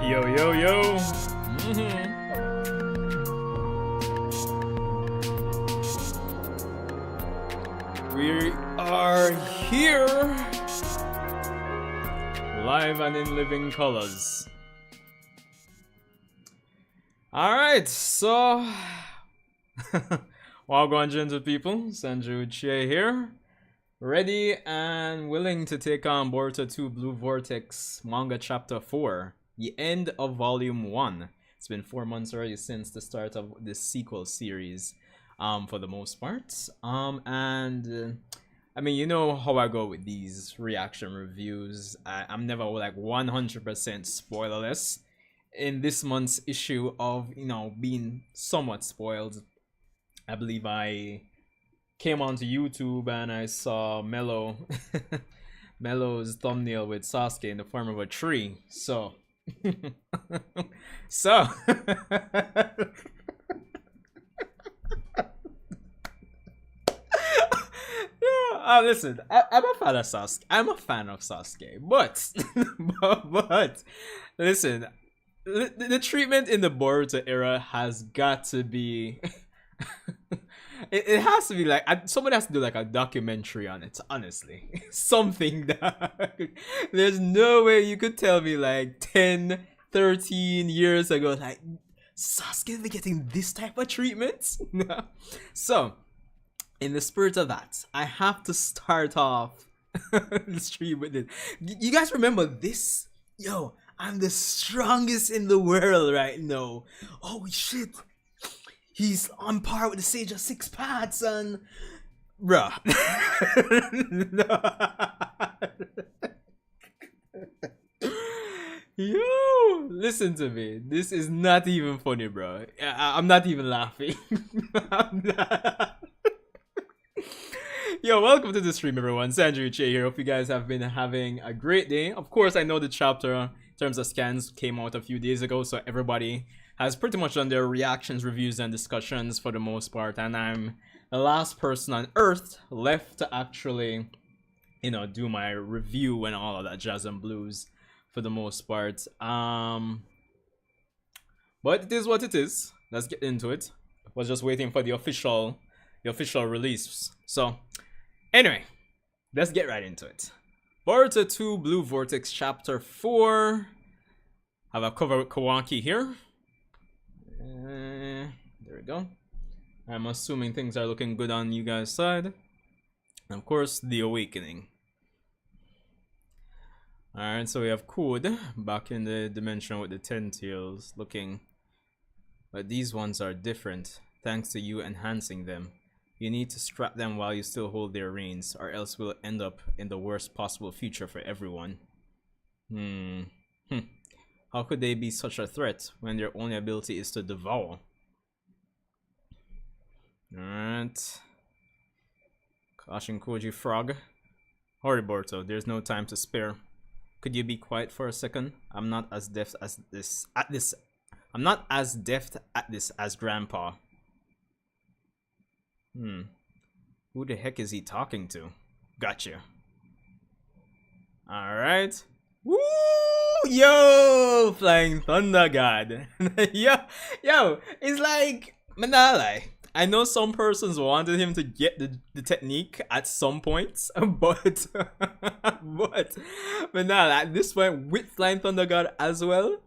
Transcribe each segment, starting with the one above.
Yo, yo, yo. We are here, live and in living colors. Alright, so welcome, gentle people. Sanju Uchiha here, ready and willing to take on Boruto 2 Blue Vortex Manga Chapter 4, the end of Volume 1. It's been 4 months already since the start of this sequel series, for the most part. I mean, you know how I go with these reaction reviews. I'm never like 100% spoilerless. In this month's issue of, being somewhat spoiled, I believe I came onto YouTube and I saw Mello's thumbnail with Sasuke in the form of a tree. So, listen, I'm a fan of Sasuke. But, but listen, the treatment in the Boruto era has got to be. It has to be like somebody has to do like a documentary on it. Honestly, something that there's no way you could tell me like 10, 13 years ago, like Sasuke be getting this type of treatment. So, in the spirit of that, I have to start off the stream with it. You guys remember this? Yo, I'm the strongest in the world right now. Oh shit. He's on par with the Sage of Six Paths and... Bruh. Yo, listen to me. This is not even funny, bro. I'm not even laughing. Yo, welcome to the stream, everyone. Sanju Uchiha here. Hope you guys have been having a great day. Of course, I know the chapter in terms of scans came out a few days ago, so everybody has pretty much done their reactions, reviews, and discussions for the most part, and I'm the last person on earth left to actually, do my review and all of that jazz and blues for the most part. But it is what it is. Let's get into it. Was just waiting for the official release. So, anyway, let's get right into it. Boruto 2 Blue Vortex Chapter 4. Have a cover with Kawaki here. There we go. I'm assuming things are looking good on you guys' side. And of course, the awakening. Alright, so we have Code back in the dimension with the 10 tails looking. But these ones are different, thanks to you enhancing them. You need to strap them while you still hold their reins, or else we'll end up in the worst possible future for everyone. How could they be such a threat when their only ability is to devour? Alright. Kashin Koji Frog. Hurry, Boruto, there's no time to spare. Could you be quiet for a second? I'm not as deft at this as Grandpa. Who the heck is he talking to? Gotcha. Alright. Woo! Yo! Flying Thunder God. yo, it's like, Manalai. I know some persons wanted him to get the technique at some points, but Manalai, at this point, with Flying Thunder God as well,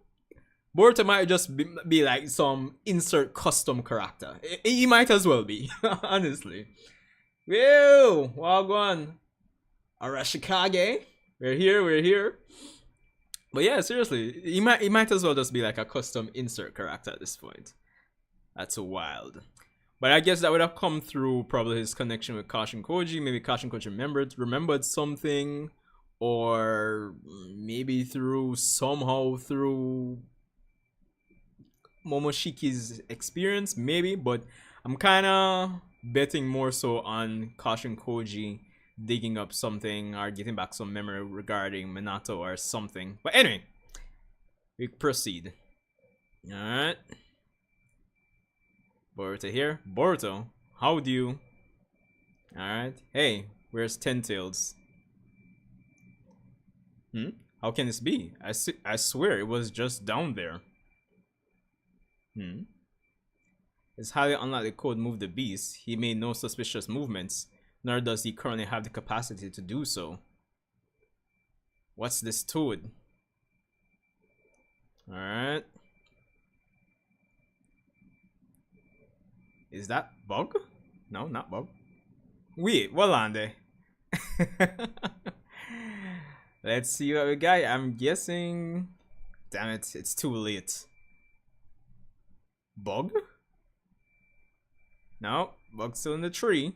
Boruto might just be like some insert custom character. He might as well be, honestly. Whoa! Wagwan. Arashikage. We're here. But yeah, seriously, he might as well just be like a custom insert character at this point. That's wild. But I guess that would have come through probably his connection with Kashin Koji. Maybe Kashin Koji remembered something, or maybe somehow through Momoshiki's experience, maybe. But I'm kind of betting more so on Kashin Koji digging up something or getting back some memory regarding Minato or something. But anyway, we proceed. Alright. Boruto here. Boruto, how do you? Alright. Hey, where's Ten Tails? How can this be? I swear it was just down there. It's highly unlikely Code moved the beast. He made no suspicious movements, nor does he currently have the capacity to do so. What's this toad? Alright. Is that bug? No, not bug. Wait, what on there? Let's see what we got. I'm guessing. Damn it, it's too late. Bug? No, bug's still in the tree.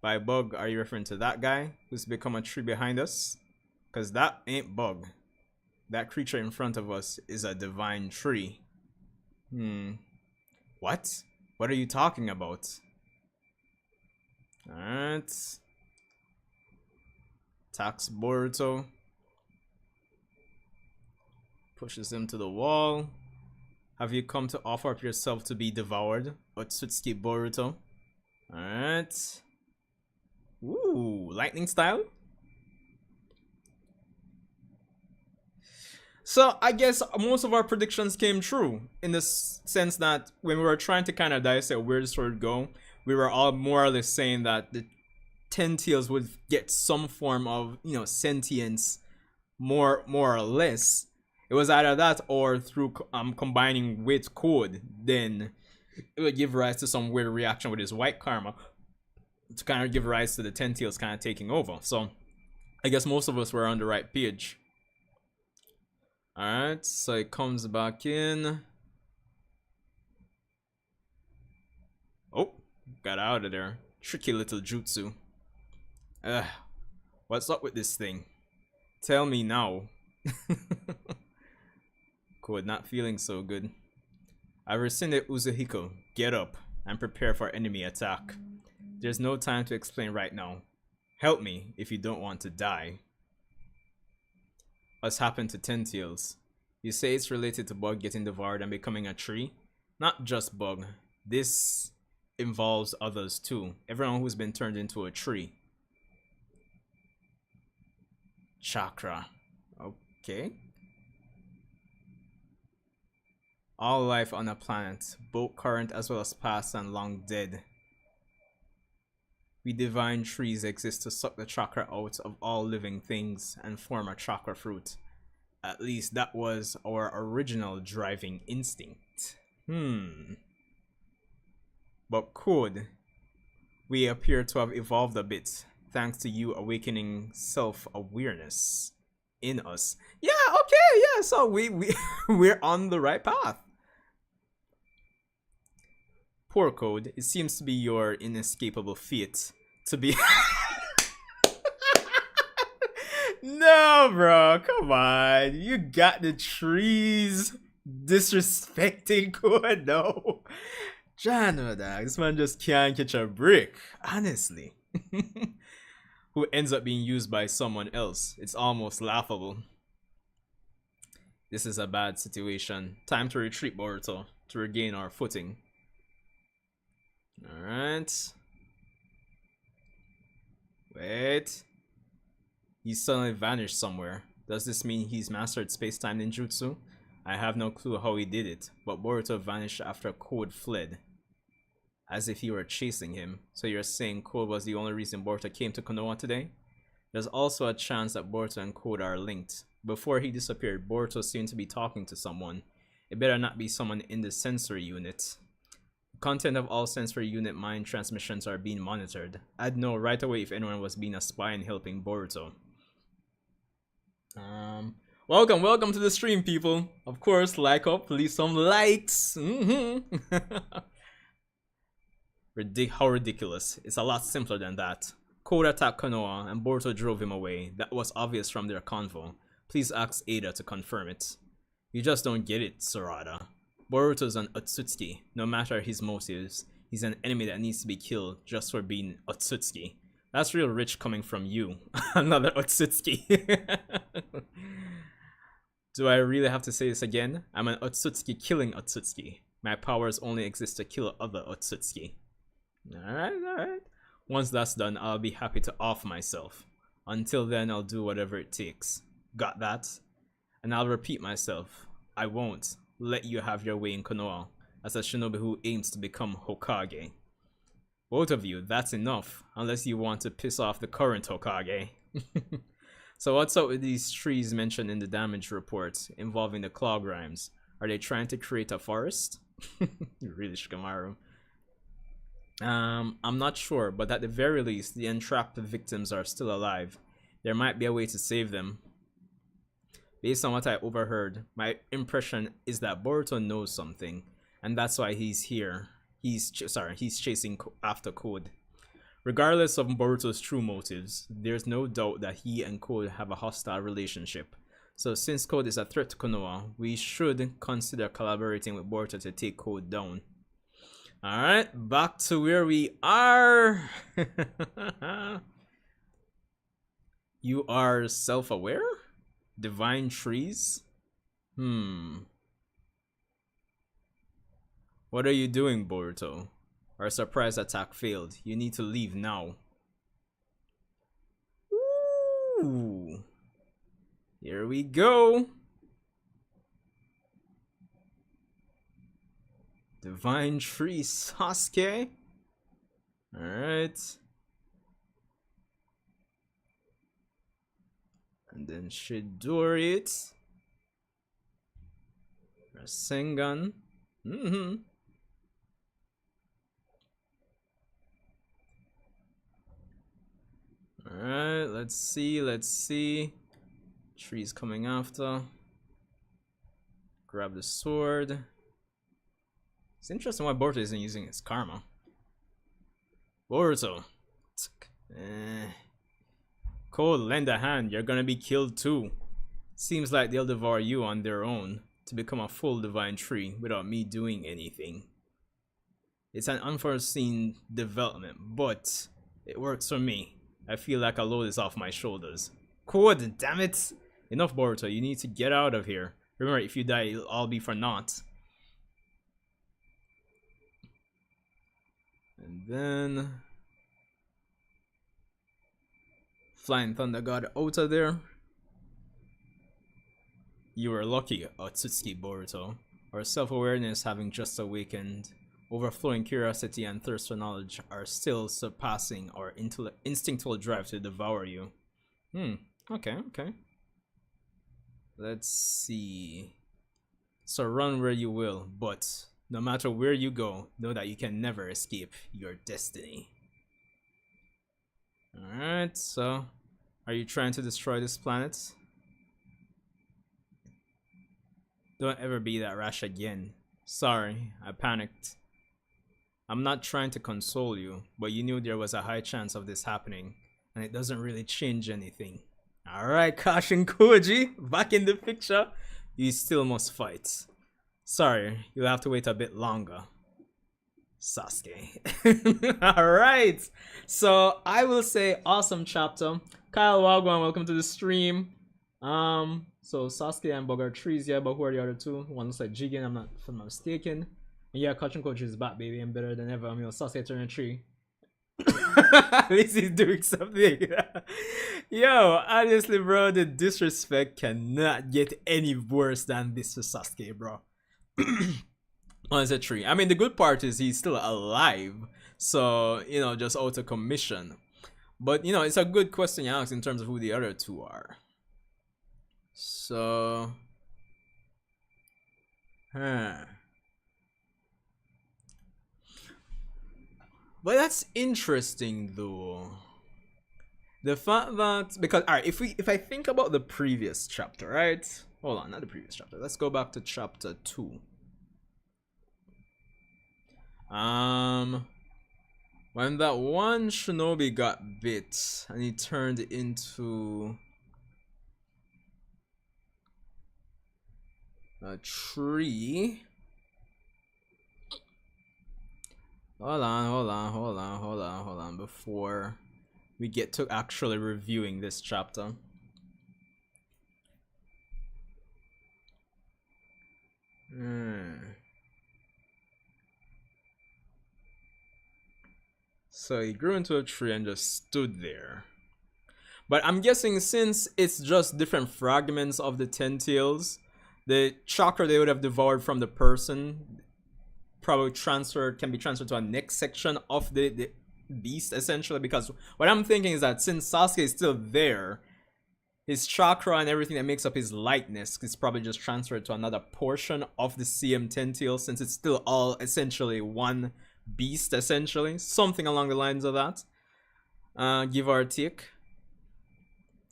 By bug, are you referring to that guy who's become a tree behind us? Because that ain't bug. That creature in front of us is a divine tree. What? What are you talking about? Alright. Attacks Boruto. Pushes him to the wall. Have you come to offer up yourself to be devoured? Otsutsuki Boruto. Alright. Ooh, lightning style? So I guess most of our predictions came true in the sense that when we were trying to kind of dissect where this would go, we were all more or less saying that the Ten Tails would get some form of, you know, sentience, more or less. It was either that or through combining with Code, then it would give rise to some weird reaction with his white karma to kind of give rise to the Ten Tails kind of taking over. So I guess most of us were on the right page. Alright, so it comes back in. Oh, got out of there. Tricky little jutsu. What's up with this thing? Tell me now. Code, not feeling so good. I rescinded Uzuhiko. Get up and prepare for enemy attack. There's no time to explain right now. Help me if you don't want to die. What's happened to Ten Tails? You say it's related to Bug getting devoured and becoming a tree? Not just Bug. This involves others too. Everyone who's been turned into a tree. Chakra. Okay. All life on a planet, both current as well as past and long dead. We divine trees exist to suck the chakra out of all living things and form a chakra fruit. At least that was our original driving instinct. But Code, we appear to have evolved a bit, thanks to you awakening self-awareness in us. Yeah, okay, yeah, so we're on the right path. Poor Code, it seems to be your inescapable fate to be... No, bro, come on. You got the trees disrespecting Code, no. Jano, dog, this man just can't catch a break, honestly. Who ends up being used by someone else. It's almost laughable. This is a bad situation. Time to retreat, Boruto, to regain our footing. Alright. Wait. He suddenly vanished somewhere. Does this mean he's mastered space-time ninjutsu? I have no clue how he did it, but Boruto vanished after Code fled. As if he were chasing him. So you're saying Code was the only reason Boruto came to Konoha today? There's also a chance that Boruto and Code are linked. Before he disappeared, Boruto seemed to be talking to someone. It better not be someone in the sensory unit. Content of all sensory unit mind transmissions are being monitored. I'd know right away if anyone was being a spy and helping Boruto. Welcome to the stream, people. Of course, like up, leave some likes. How ridiculous. It's a lot simpler than that. Code attacked Konoha and Boruto drove him away. That was obvious from their convo. Please ask Ada to confirm it. You just don't get it, Sarada. Boruto's an Otsutsuki, no matter his motives. He's an enemy that needs to be killed just for being Otsutsuki. That's real rich coming from you. Another Otsutsuki. Do I really have to say this again? I'm an Otsutsuki killing Otsutsuki. My powers only exist to kill other Otsutsuki. Alright. Once that's done, I'll be happy to off myself. Until then, I'll do whatever it takes. Got that? And I'll repeat myself. I won't let you have your way in Konoha as a shinobi who aims to become Hokage. Both of you, that's enough, unless you want to piss off the current Hokage. So what's up with these trees mentioned in the damage reports involving the Claw Grimes? Are they trying to create a forest? Really, Shikamaru. I'm not sure, but at the very least, the entrapped victims are still alive. There might be a way to save them. Based on what I overheard, my impression is that Boruto knows something, and that's why he's here. He's chasing after Code. Regardless of Boruto's true motives, there's no doubt that he and Code have a hostile relationship. So since Code is a threat to Konoha, we should consider collaborating with Boruto to take Code down. Alright, back to where we are. You are self-aware? Divine trees? What are you doing, Boruto? Our surprise attack failed. You need to leave now. Ooh. Here we go. Divine tree Sasuke. Alright. And then Shidori it. Rasengan. Alright, let's see. Tree's coming after. Grab the sword. It's interesting why Boruto isn't using his karma. Boruto. Cole, lend a hand. You're gonna be killed too. Seems like they'll devour you on their own to become a full divine tree without me doing anything. It's an unforeseen development, but it works for me. I feel like a load is off my shoulders. Code, damn it! Enough, Boruto. You need to get out of here. Remember, if you die, it'll all be for naught. And then Flying Thunder God out of there. You were lucky, Otsutsuki Boruto. Our self-awareness having just awakened. Overflowing curiosity and thirst for knowledge are still surpassing our instinctual drive to devour you. Okay. Let's see. So run where you will, but no matter where you go, know that you can never escape your destiny. Alright, so are you trying to destroy this planet? Don't ever be that rash again. Sorry, I panicked. I'm not trying to console you, but you knew there was a high chance of this happening, and it doesn't really change anything. Alright, Kashin Koji, back in the picture. You still must fight. Sorry, you'll have to wait a bit longer. Sasuke. Alright, so I will say awesome chapter. Kyle Wagwan, welcome to the stream. So Sasuke and Bug are trees, yeah, but who are the other two? One looks like Jigen, if I'm not mistaken. And yeah, Kashin Koji is back, baby, and better than ever. I mean, Sasuke turned a tree. At least he's doing something. Yo, honestly, bro, the disrespect cannot get any worse than this to Sasuke, bro. On a tree. I mean, the good part is he's still alive, so you know, just out of commission. But you know, it's a good question you ask in terms of who the other two are. So, But that's interesting though. The fact that, because alright, if I think about the previous chapter, right? Hold on, not the previous chapter. Let's go back to chapter 2. When that one shinobi got bit and he turned into a tree. Hold on before we get to actually reviewing this chapter. So he grew into a tree and just stood there. But I'm guessing since it's just different fragments of the Ten Tails, the chakra they would have devoured from the person probably can be transferred to a next section of the beast, essentially. Because what I'm thinking is that since Sasuke is still there, his chakra and everything that makes up his lightness is probably just transferred to another portion of the CM Ten Tails, since it's still all essentially one beast, essentially. Something along the lines of that. Give or take.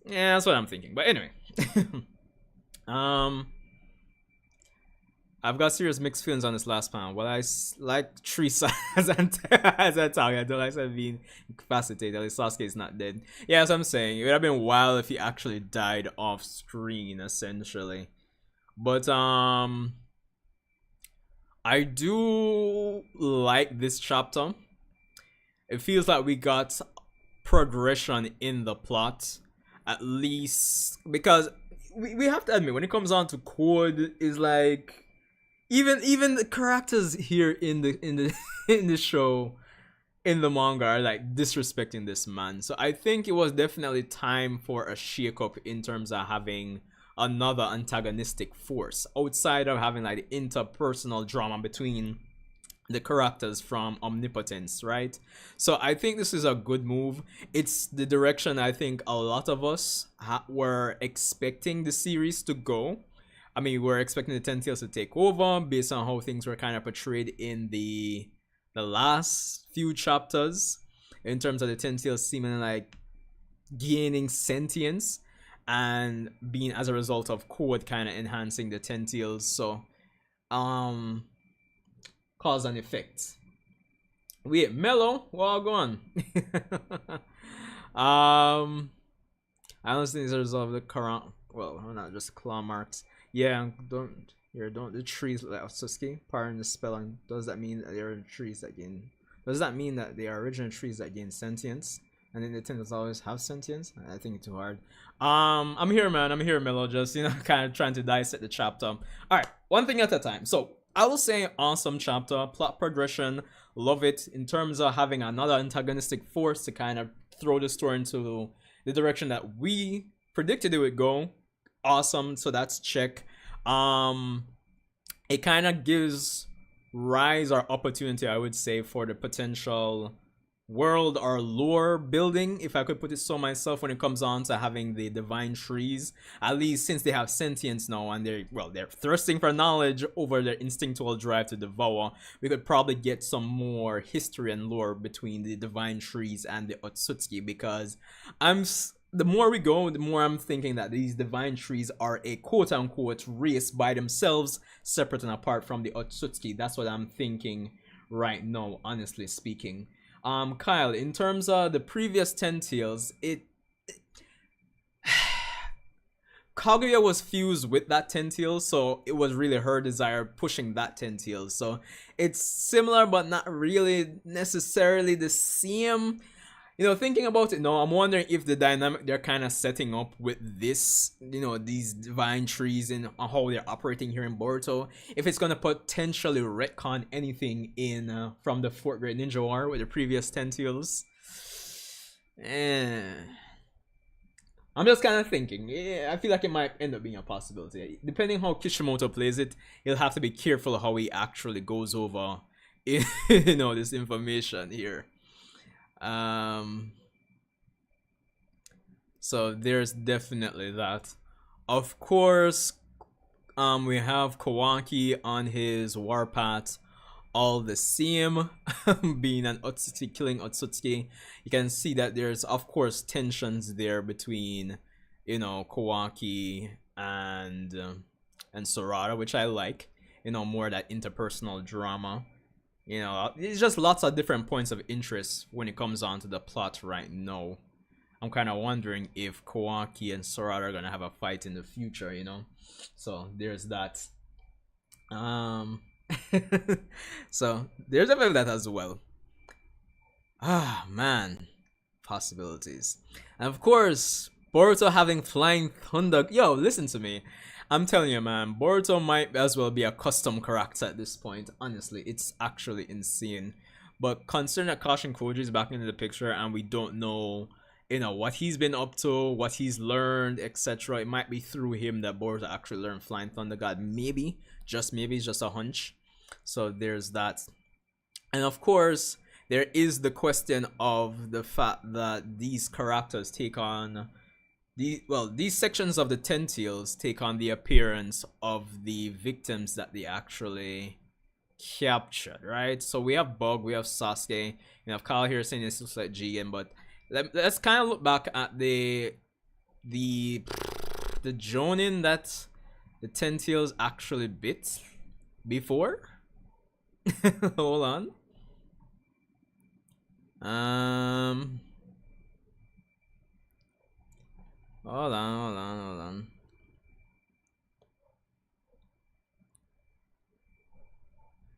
Yeah, that's what I'm thinking. But anyway. I've got serious mixed feelings on this last panel. Well, I like Teresa as I talk. I don't like her being incapacitated. At least Sasuke is not dead. Yeah, as I'm saying, it would have been wild if he actually died off screen, essentially. But I do like this chapter. It feels like we got progression in the plot, at least because we have to admit when it comes on to Code is like. Even the characters here in the in the show, in the manga, are like disrespecting this man. So I think it was definitely time for a shake-up in terms of having another antagonistic force outside of having like the interpersonal drama between the characters from Omnipotence, right? So I think this is a good move. It's the direction I think a lot of us were expecting the series to go. I mean, we're expecting the Ten Tails to take over based on how things were kind of portrayed in the last few chapters, in terms of the Ten Tails seeming like gaining sentience and being as a result of Code kind of enhancing the Ten Tails. So, cause and effect. Wait, Mellow, well, go on. I honestly think as a result of the current, well, not just claw marks. Yeah, don't the trees like Sasuke pardon the spelling. Does that mean that there are trees that gain? Does that mean that they are original trees that gain sentience? And then the tendrils always have sentience? I think it's too hard. I'm here, man. I'm here, Melo. Just kind of trying to dissect the chapter. All right, one thing at a time. So I will say, awesome chapter, plot progression, love it. In terms of having another antagonistic force to kind of throw the story into the direction that we predicted it would go. Awesome, so that's check. It kind of gives rise or opportunity, I would say, for the potential world or lore building, if I could put it so myself, when it comes on to having the divine trees. At least since they have sentience now and they're thirsting for knowledge over their instinctual drive to devour, we could probably get some more history and lore between the divine trees and the Otsutsuki, because the more we go, the more I'm thinking that these divine trees are a quote-unquote race by themselves, separate and apart from the Otsutsuki. That's what I'm thinking right now, honestly speaking. Kyle, in terms of the previous Ten Tails, Kaguya was fused with that Ten Tails, so it was really her desire pushing that Ten Tails. So it's similar, but not really necessarily the same. Thinking about it now, I'm wondering if the dynamic they're kind of setting up with this, these divine trees and how they're operating here in Boruto, if it's going to potentially retcon anything in from the 4th grade ninja war with the previous Ten Tails. I'm just kind of thinking. Yeah, I feel like it might end up being a possibility. Depending how Kishimoto plays it, he'll have to be careful how he actually goes over, this information here. So there's definitely that. Of course, we have Kawaki on his warpath all the same, being an Otsutsuki, killing Otsutsuki. You can see that there's of course tensions there between Kawaki and Sorata, which I like. More of that interpersonal drama. It's just lots of different points of interest when it comes on to the plot right now. I'm kind of wondering if Kawaki and Sorata are gonna have a fight in the future, So there's that. So there's a bit of that as well. Man, possibilities. And of course, Boruto having flying thunder. Yo, listen to me. I'm telling you, man, Boruto might as well be a custom character at this point. Honestly, it's actually insane. But considering that Kashin Koji is back into the picture and we don't know you know, what he's been up to, what he's learned, etc. It might be through him that Boruto actually learned Flying Thunder God. Maybe, just maybe, it's just a hunch. So there's that. And of course, there is the question of the fact that these characters take on these sections of the Ten Tails take on the appearance of the victims that they actually captured, right? So we have Bug, we have Sasuke, you have Kyle here saying this looks like Jigen, but let's kind of look back at the Jonin that the Ten Tails actually bit before. Hold on. Hold on.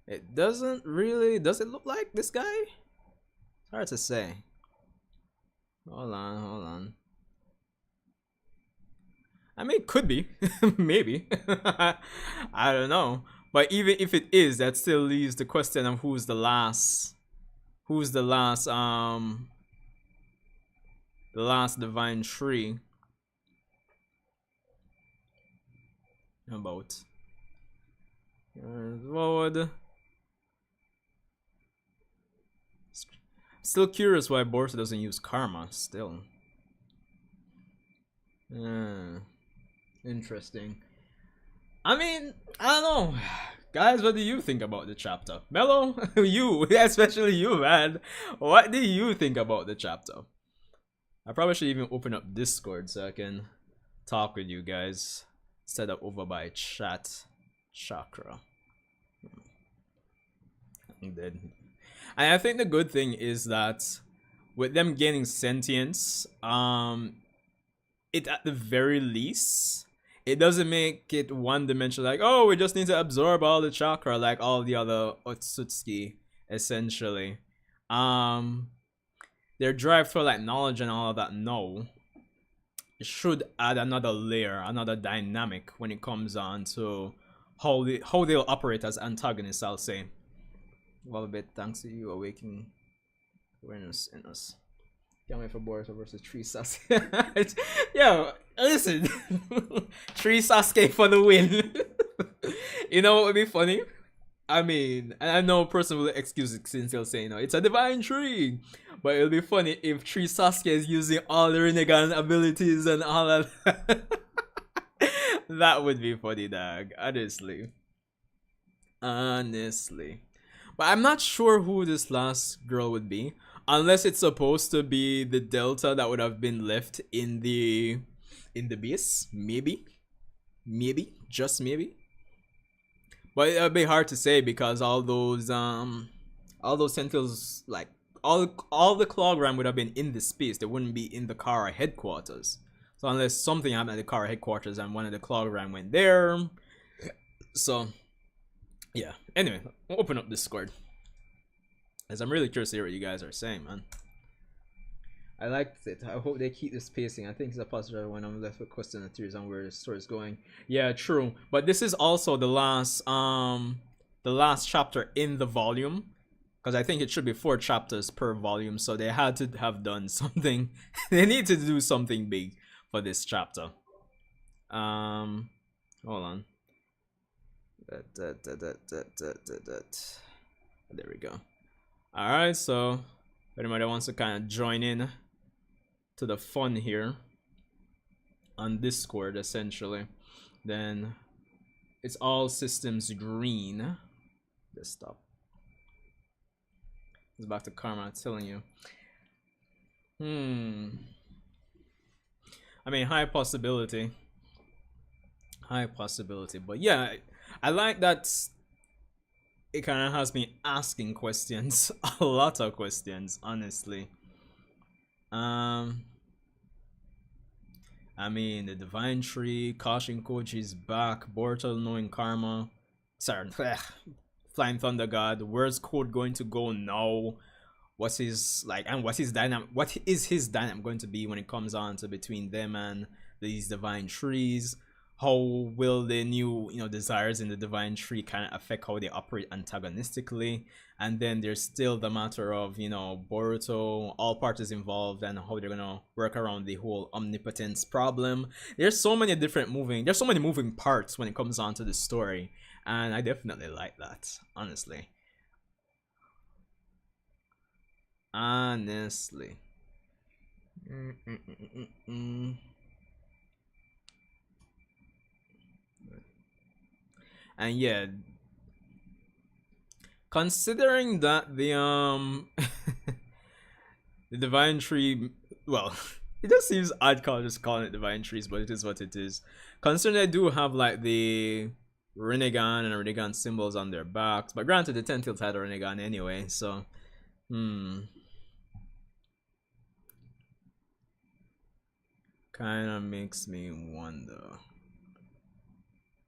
It doesn't really. Does it look like this guy? It's hard to say. Hold on. I mean, it could be. Maybe. I don't know. But even if it is, that still leaves the question of who's the last divine tree. About forward. Still curious why Boruto doesn't use karma still. Interesting. I mean, I don't know. Guys, what do you think about the chapter? Mello, you, especially you, man. What do you think about the chapter? I probably should even open up Discord so I can talk with you guys instead of over by chat chakra. I'm dead. And I think the good thing is that with them gaining sentience, it at the very least, it doesn't make it one dimensional, like, oh, we just need to absorb all the chakra like all the other Otsutsuki, essentially. Their drive for like knowledge and all of that, no. It should add another layer, another dynamic when it comes on to how they'll operate as antagonists, I'll say. Well, a bit thanks to you awakening awareness in us. Can't wait for Boruto versus Tree Sasuke. Yo, listen. Tree Sasuke for the win. You know what would be funny? I mean, I know a person will excuse it since they'll say, you know, it's a divine tree. But it'll be funny if Tree Sasuke is using all the Rinnegan abilities and all of that. That would be funny, dog. Honestly. But I'm not sure who this last girl would be. Unless it's supposed to be the Delta that would have been left in the base. Maybe. Just maybe. But it would be hard to say because all those Sentinels, like all the Clogram would have been in the space. They wouldn't be in the Kara headquarters. So unless something happened at the Kara headquarters and one of the Clogram went there. So yeah. Anyway, we'll open up Discord. As I'm really curious to hear what you guys are saying, man. I liked it. I hope they keep this pacing. I think it's a positive when I'm left with questions and theories on where the story is going. Yeah, true. But this is also the last chapter in the volume, because I think it should be 4 chapters per volume. So they had to have done something. They need to do something big for this chapter. Hold on. There we go. Alright, so if anybody wants to kind of join in to the fun here on Discord, essentially, then it's all systems green. Desktop. It's back to karma, I'm telling you. I mean, high possibility. But yeah, I like that it kind of has me asking questions, a lot of questions, honestly. I mean, the Divine Tree, Kashin Koji is back, Boruto knowing karma. Sorry, Flying Thunder God. Where's Code going to go now? What's his dynamic? What is his dynamic going to be when it comes on to between them and these Divine Trees? how will the new desires in the divine tree kind of affect how they operate antagonistically, and then there's still the matter of Boruto, all parties involved, and how they're gonna work around the whole omnipotence problem. There's so many moving parts when it comes on to the story, and I definitely like that, honestly. And yeah, considering that the divine tree, well, it just seems odd just calling it divine trees, but it is what it is. Considering they do have like the Rinnegan and Rinnegan symbols on their backs, but granted the Ten Tails had a Rinnegan anyway, so kind of makes me wonder.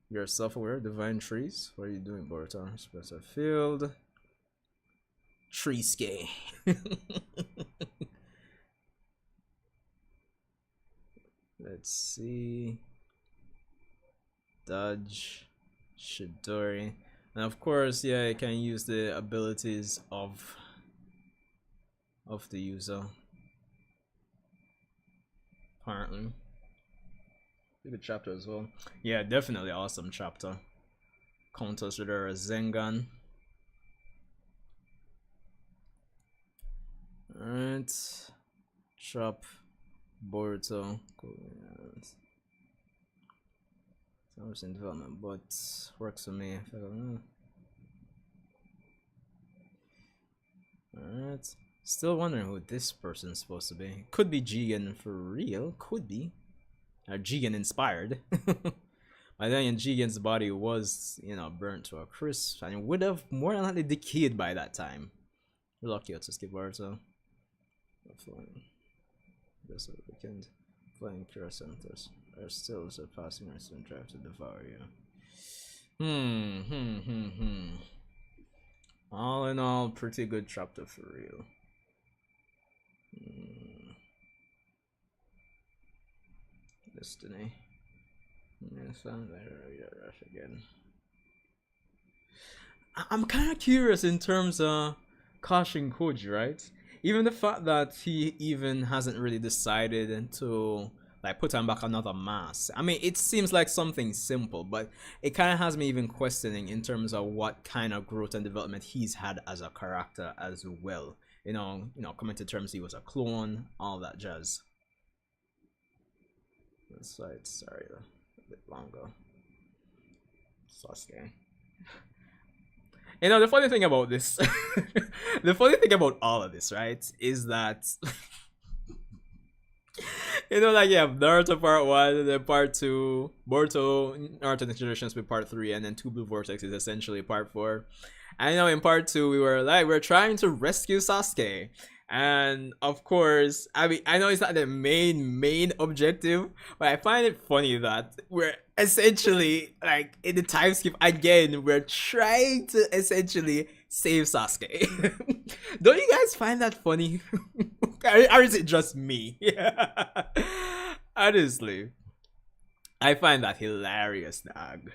You're self-aware, divine trees. What are you doing, Boruto? Express a field. Treeske. Let's see. Dodge. Shidori. And of course, yeah, you can use the abilities of the user. Apparently. Good chapter as well. Yeah, definitely awesome chapter. Counters with her Zengan. Alright. Chop. Boruto. It's in development, but works for me. Alright. Still wondering who this person's supposed to be. Could be Jigen for real. Could be. Or Jigen inspired. By then Jigen's body was, burnt to a crisp and would have more than likely decayed by that time. We're lucky to skip Boruto. Flying. Guess what weekend. Flying cure centers are still surpassing our soon drive to devour you. All in all, pretty good chapter for real. Destiny. Yes, I'm there. Rush again. I'm kind of curious in terms of Kashin Koji, right? Even the fact that he even hasn't really decided to like put on back another mask. I mean, it seems like something simple, but it kind of has me even questioning in terms of what kind of growth and development he's had as a character as well. Coming to terms he was a clone, all that jazz. That's right, sorry, a bit longer. Sasuke. The funny thing about this, the funny thing about all of this, right, is that, like you have Naruto part 1, and then part 2, Boruto, Naruto Next Generations with part 3, and then 2 Blue Vortex is essentially part 4. And in part 2, we're trying to rescue Sasuke. And of course, I mean, I know it's not the main objective, but I find it funny that we're essentially, like, in the time skip again, we're trying to essentially save Sasuke. Don't you guys find that funny? Or is it just me? Honestly, I find that hilarious, dog.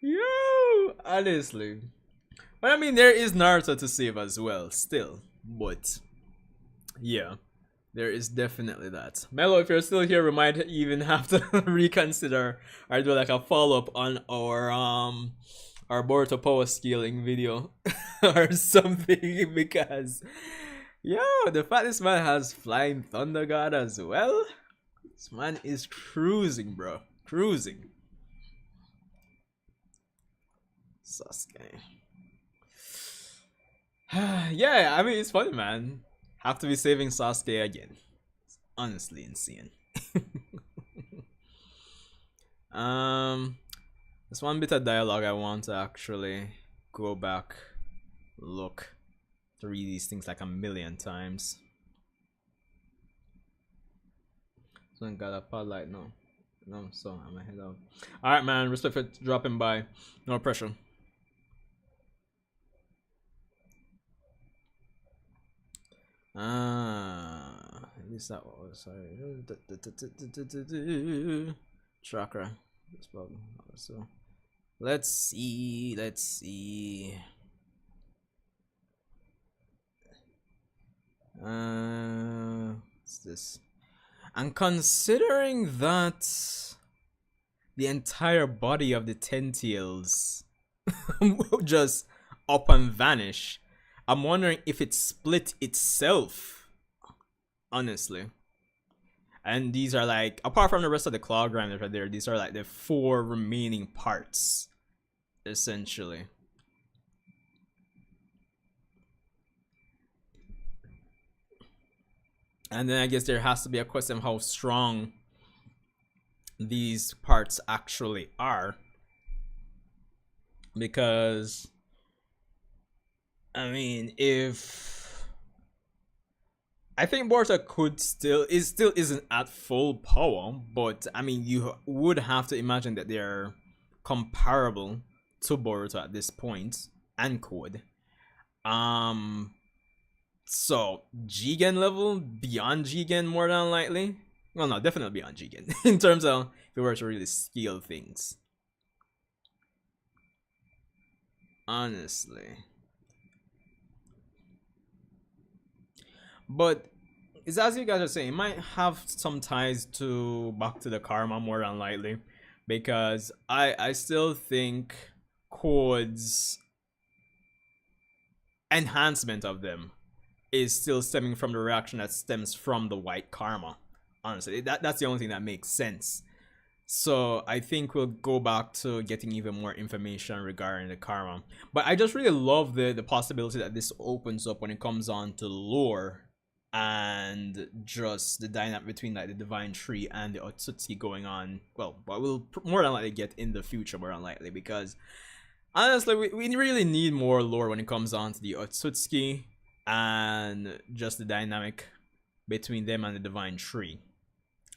Yo, honestly. But I mean, there is Naruto to save as well, still. But, yeah, there is definitely that. Mello, if you're still here, we might even have to reconsider or do like a follow-up on our Boruto power scaling video or something, because, yo, the fact this man has Flying Thunder God as well, this man is cruising, bro. Cruising. Sasuke. Yeah, I mean, it's funny, man. Have to be saving Sasuke again. It's honestly insane. There's one bit of dialogue I want to actually go back, look, to read these things like a million times. Someone got a pod light, no, so I'm gonna head out. All right, man. Respect for dropping by. No pressure. is that what was sorry? Chakra. So let's see. What's this? And considering that the entire body of the Tentails will just up and vanish, I'm wondering if it split itself. Honestly. And these are like, apart from the rest of the claw grinders right there, these are like the 4 remaining parts, essentially. And then I guess there has to be a question of how strong these parts actually are. Because, I mean, if I think Boruto could still isn't at full power, but I mean you would have to imagine that they're comparable to Boruto at this point and could. So Jigen level, beyond Jigen more than likely. Well, no, definitely beyond Jigen in terms of if we were to really scale things. Honestly. But it's as you guys are saying, it might have some ties to back to the karma more than likely. Because I still think Code's enhancement of them is still stemming from the reaction that stems from the white karma. Honestly, that's the only thing that makes sense. So I think we'll go back to getting even more information regarding the karma. But I just really love the possibility that this opens up when it comes on to lore and just the dynamic between like the divine tree and the Otsutsuki going on. Well, but we'll more than likely get in the future, more than likely, because honestly we really need more lore when it comes on to the Otsutsuki and just the dynamic between them and the divine tree.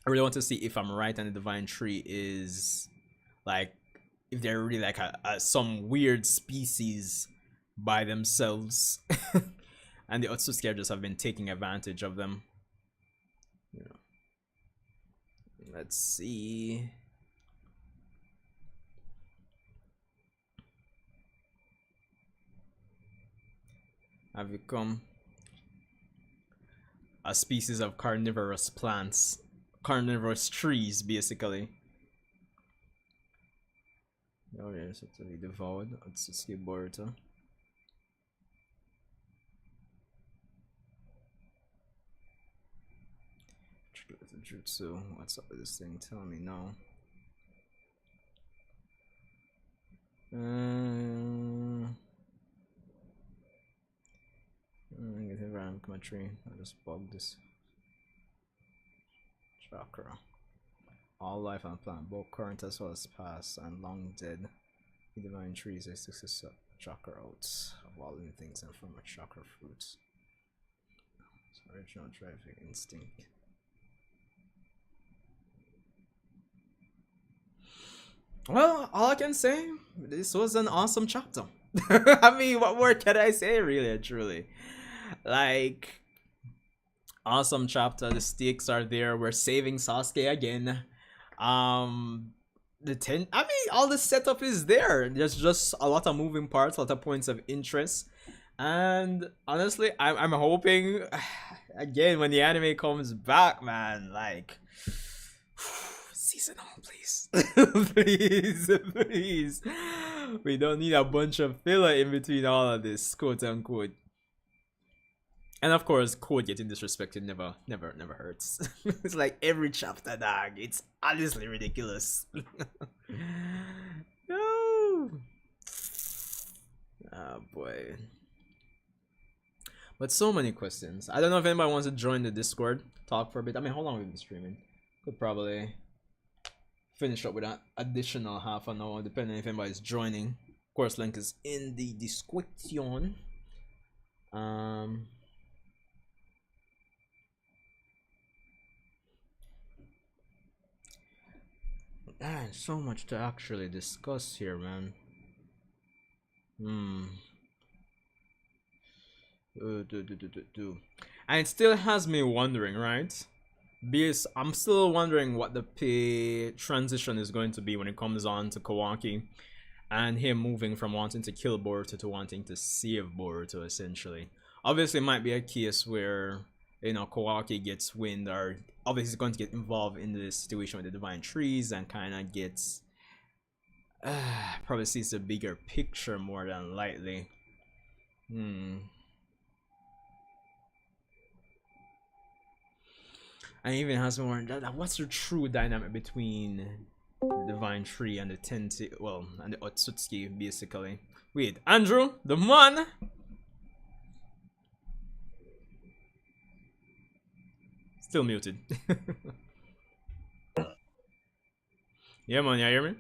I really want to see if I'm right and the divine tree is like, if they're really like some weird species by themselves and the Otsutsuki just have been taking advantage of them. You know. Let's see. Have become a species of carnivorous plants, carnivorous trees, basically. Oh, yeah, so to be devoured. Otsutsuki Boruto. Jutsu. What's up with this thing? Tell me now. Get hit around my tree. I'll just bug this chakra. All life on the planet, both current as well as past and long dead. The divine trees are success chakra oats of all living things and from a chakra fruits. It's original driving instinct. Well, all I can say, this was an awesome chapter. I mean, what more can I say, really and truly? Like, awesome chapter. The stakes are there. We're saving Sasuke again. I mean, all the setup is there. There's just a lot of moving parts, a lot of points of interest. And honestly, I'm hoping, again, when the anime comes back, man, like, seasonal, please. Please, please. We don't need a bunch of filler in between all of this, quote unquote. And of course, Code getting disrespected never hurts. It's like every chapter, dog. It's honestly ridiculous. No. Oh boy. But so many questions. I don't know if anybody wants to join the Discord, talk for a bit. I mean, how long have we been streaming? Could probably finish up with an additional half an hour, depending if anybody's joining. Of course, link is in the description. Man, so much to actually discuss here, man. And it still has me wondering, right? Because I'm still wondering what the pay transition is going to be when it comes on to Kawaki and him moving from wanting to kill Boruto to wanting to save Boruto, essentially. Obviously, it might be a case where, Kawaki gets wind, or obviously he's going to get involved in the situation with the Divine Trees and kind of gets, probably sees the bigger picture more than likely. And even has more. What's the true dynamic between the Divine Tree and the and the Otsutsuki, basically? Wait, Andrew, the man. Still muted. Yeah, man, you hear me?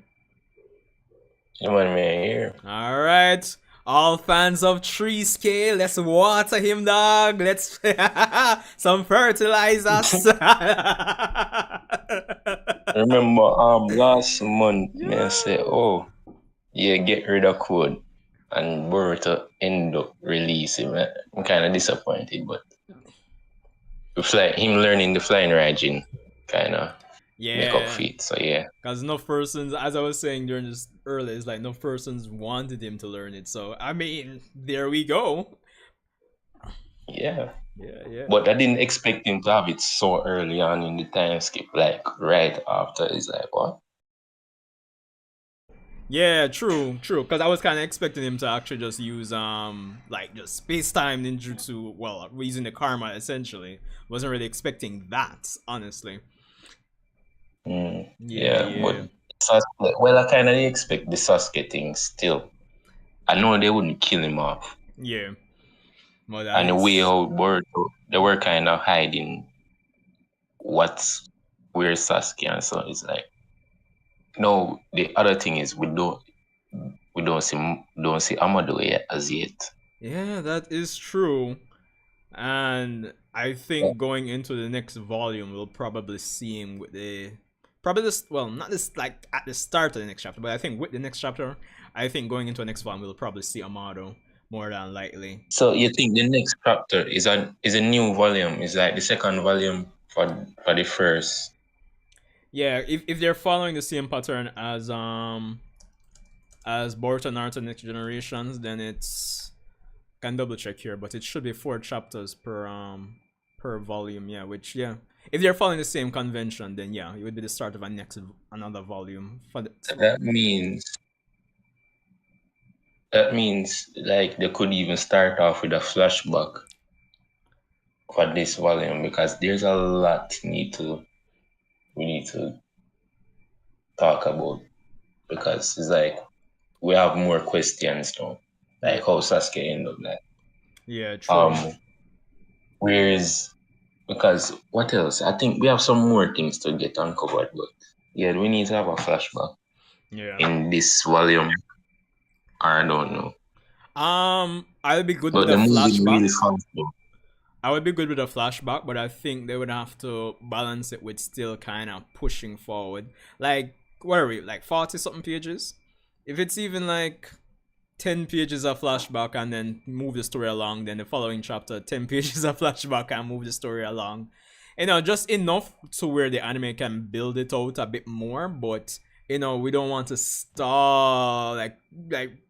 You want me here? Alright. All fans of Tree Scale, let's water him, dog. Let's some fertilizers. Remember, last month, me I say, oh, yeah, get rid of code, and Boruto end up releasing. I'm kind of disappointed, but him learning the flying Raijin kind of make up for it. So yeah. Because no persons, as I was saying during this earlier, it's like no persons wanted him to learn it. So I mean, there we go. Yeah. Yeah. But I didn't expect him to have it so early on in the time skip, like right after. It's like, what? Yeah, true. Because I was kind of expecting him to actually just use like just space time ninjutsu. Well, using the karma essentially. Wasn't really expecting that, honestly. Yeah. But Sasuke, well, I kind of expect the Sasuke thing still. I know they wouldn't kill him off. Yeah. But and the way how Boruto, they were kind of hiding where Sasuke, and so it's like, no. The other thing is we don't see Amado yet as yet. Yeah, that is true. And I think going into the next volume, we'll probably see him with not this like at the start of the next chapter, but I think with the next chapter, I think going into the next volume, we'll probably see Amado more than likely. So you think the next chapter is a new volume? Is like the second volume for the first? Yeah, if they're following the same pattern as Boruto Naruto Next Generations, then it's can double check here, but it should be 4 chapters per volume. Yeah, which if they're following the same convention, then yeah, it would be the start of another volume. That means like they could even start off with a flashback for this volume, because there's a lot we need to talk about, because it's like we have more questions now, like how Sasuke ended up like. Yeah, true. Because what else? I think we have some more things to get uncovered, but yeah, we need to have a flashback. Yeah. In this volume, I don't know. I'll be good with a flashback. I would be good with a flashback, but I think they would have to balance it with still kind of pushing forward. Like, what are we, like 40 something pages? If it's even like 10 pages of flashback and then move the story along, then the following chapter, 10 pages of flashback and move the story along. Just enough to where the anime can build it out a bit more, but we don't want to stall, like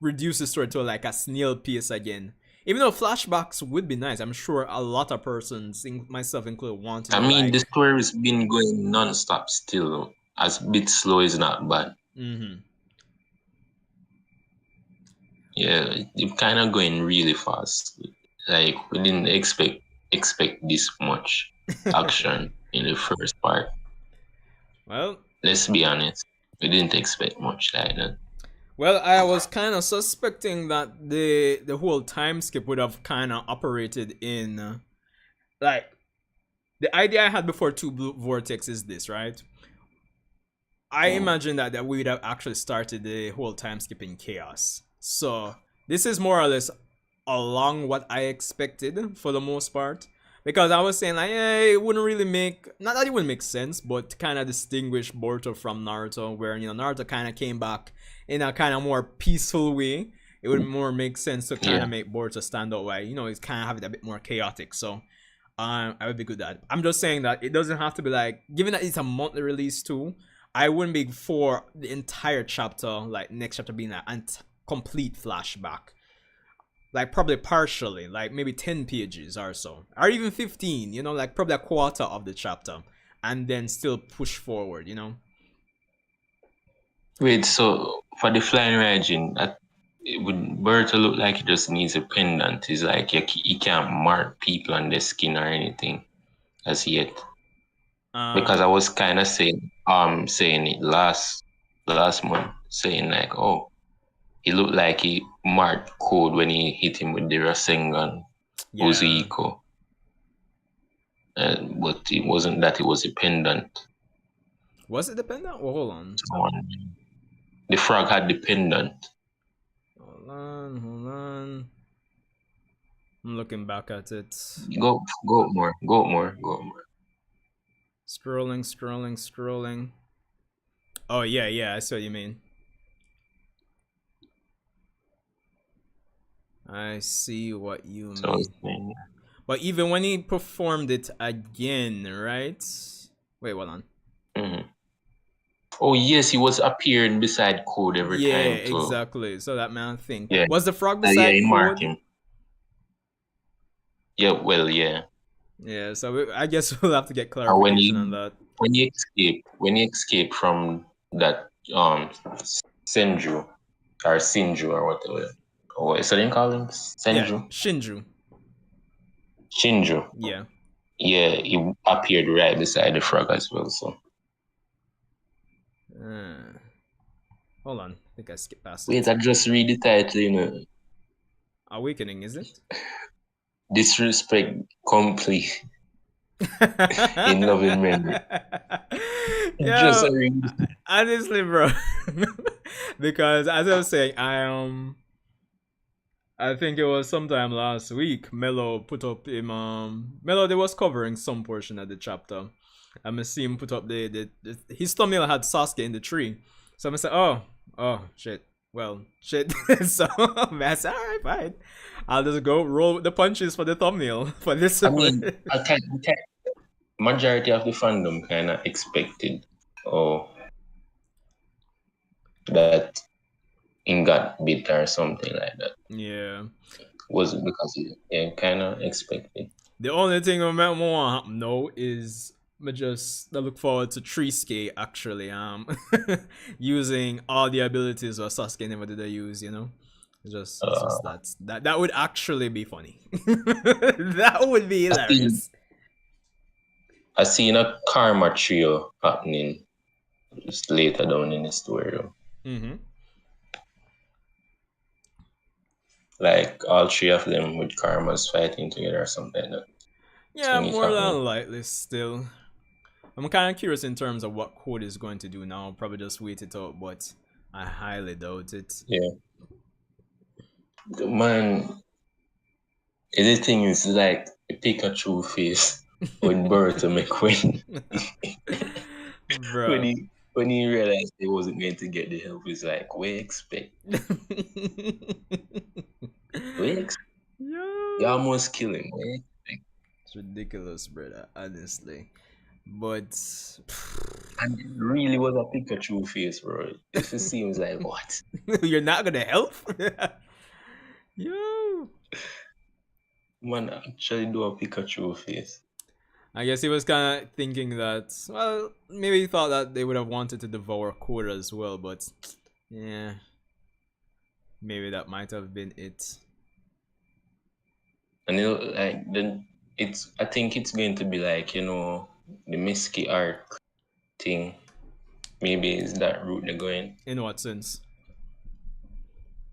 reduce the story to like a snail pace again. Even though flashbacks would be nice, I'm sure a lot of persons, myself included, want to. The story's been going non-stop still. As bit slow is not bad. Yeah, it's kind of going really fast. Like we didn't expect this much action in the first part. Well, let's be honest, we didn't expect much like that. Well, I was kind of suspecting that the whole time skip would have kind of operated in, like, the idea I had before Two Blue Vortex is this, right? I imagine that we would have actually started the whole time skipping chaos. So this is more or less along what I expected for the most part. Because I was saying, like, it wouldn't really not that it wouldn't make sense, but kind of distinguish Boruto from Naruto, where, Naruto kind of came back in a kind of more peaceful way. It would more make sense to kind of make Boruto stand out, where, it's kind of have it a bit more chaotic. So, I would be good at it. I'm just saying that it doesn't have to be like, given that it's a monthly release too, I wouldn't be for the entire chapter, like next chapter being like complete flashback. Like probably partially, like maybe 10 pages or so, or even 15, you know, like probably a quarter of the chapter, and then still push forward, you know. Wait, so for the flying Raijin, that it would Berto look like he just needs a pendant. It's like he can't mark people on the skin or anything as yet. Because I was kind of saying it last month, saying like, oh, he looked like he marked code when he hit him with the Rasengan Yeah. Uzuiko. But it wasn't that, it was a pendant. Was it the pendant? Well, hold on. The frog had the pendant. Hold on. I'm looking back at it. Go more. Scrolling. Oh yeah, I see what you mean. I see what you mean. But even when he performed it again, right? Wait, hold on. Mm-hmm. Oh yes, he was appearing beside Code every time. Yeah, exactly. So that man thing. Yeah. Was the frog beside Code? Mark him. Yeah, well, yeah. Yeah, so I guess we'll have to get clarification on that. When he escaped from that Senju or Sinju or whatever. Oh, is that you call him? Senju? Yeah, Shinju. Yeah. Yeah, he appeared right beside the frog as well, so. Hold on, I think I skipped past it. Wait, I just read the title, you know. Awakening, is it? Disrespect complete. In loving memory. Just honestly, bro. Because as I was saying, I think it was sometime last week, Mello put up him Mello they was covering some portion of the chapter. I see him put up his thumbnail had Sasuke in the tree. So I'm say, oh shit. Well, shit. So that's alright, fine. I'll just go roll with the punches for the thumbnail for this. I mean, I can't majority of the fandom kinda expected that he got bit or something like that. Yeah. Was it because he kinda expected? The only thing I might want to know is I look forward to Trisuke actually using all the abilities that Sasuke never did use, you know. Just that would actually be funny. That would be hilarious. I seen a karma trio happening just later down in the story. Mm-hmm. Like all three of them with karmas fighting together or something like that. Yeah, more than likely still. I'm kind of curious in terms of what Code is going to do now. Probably just wait it out, but I highly doubt it. Yeah. Man, the thing is like a Pikachu face with Boruto McQueen. Bro. When he realized he wasn't going to get the help, he's like, we expect. You almost kill him. It's ridiculous, brother, honestly. But and it really was a Pikachu face, bro. It just seems like, what? You're not gonna help? Yo. Man, actually do a Pikachu face. I guess he was kind of thinking that, well, maybe he thought that they would have wanted to devour Code as well, but yeah, maybe that might have been it. And then I think it's going to be like, you know, the Misky arc thing. Maybe is that route they're going. In what sense?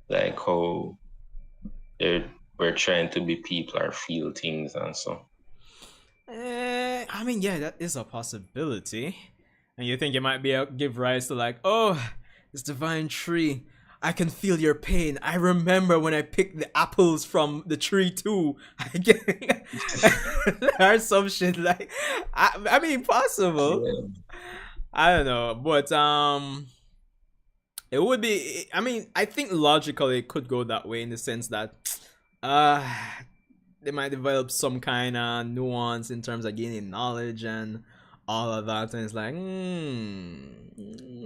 Like how we're trying to be people or feel things and so. I mean, yeah, that is a possibility. And you think it might be give rise to like, oh, this divine tree, I can feel your pain. I remember when I picked the apples from the tree too. Or some shit like, I mean, possible. Yeah. I don't know, but it would be. I mean, I think logically it could go that way in the sense that, they might develop some kind of nuance in terms of gaining knowledge and all of that. And it's like,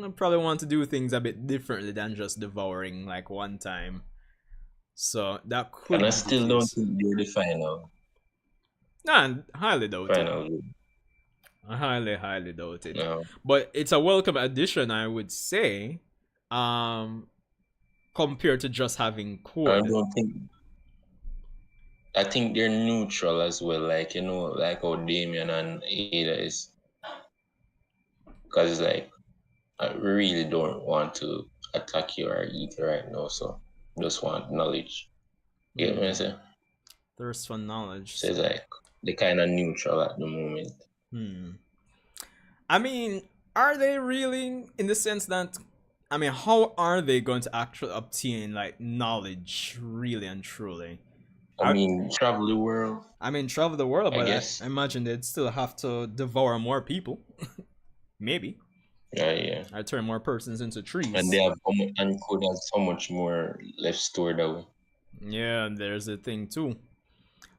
I probably want to do things a bit differently than just devouring like one time. So that And I could be the still don't case. think they're the Nah, highly doubt it. final. I highly doubt it. No, But it's a welcome addition, I would say, um, compared to just having I code. don't think. I think they're neutral as well. Like like how Damien and Ada is, because like I really don't want to attack you or eat you right now. So just want knowledge. You get what I'm saying? Thirst for knowledge. So it's So, like they kind of neutral at the moment. hmm. I mean, are they really in the sense that? I mean, how are they going to actually obtain like knowledge, really and truly? I mean, travel the world, I mean, travel the world, I but guess. I imagine they'd still have to devour more people. Maybe. Yeah, yeah. I turn more persons into And trees. they have and could have so much more left stored away. Yeah, there's a thing too.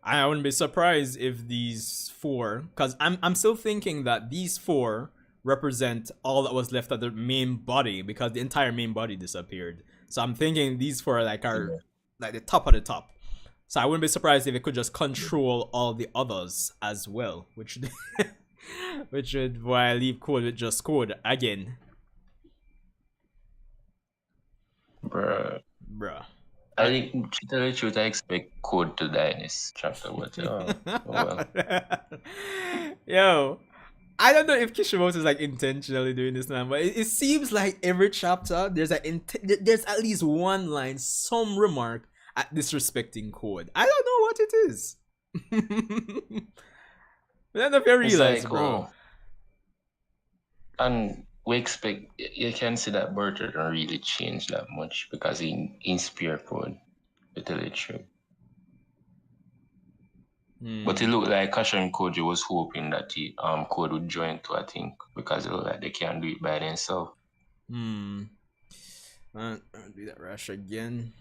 I wouldn't be surprised if these four, because I'm still thinking that these four represent all that was left of the main body because the entire main body disappeared. So I'm thinking these four are Yeah. like the top of the top. So I wouldn't be surprised if it could just control all the others as well, which which would why I leave code with just code again, Bruh. bruh. I think, to tell the truth, I expect Code to die in this chapter, but well. Yo, I don't know if Kishimoto is like intentionally doing this now, but it seems like every chapter there's at least one line, some remark at disrespecting code. I don't know what it is. I don't know if you It's realize, like, bro. and we expect, you can see that Bertrand don't really change that much because he Spear Code, to tell the truth. But it looked like Kashin Koji was hoping that he Code would join too, I think, because it looked like they can't do it by themselves. I'll do that rush again.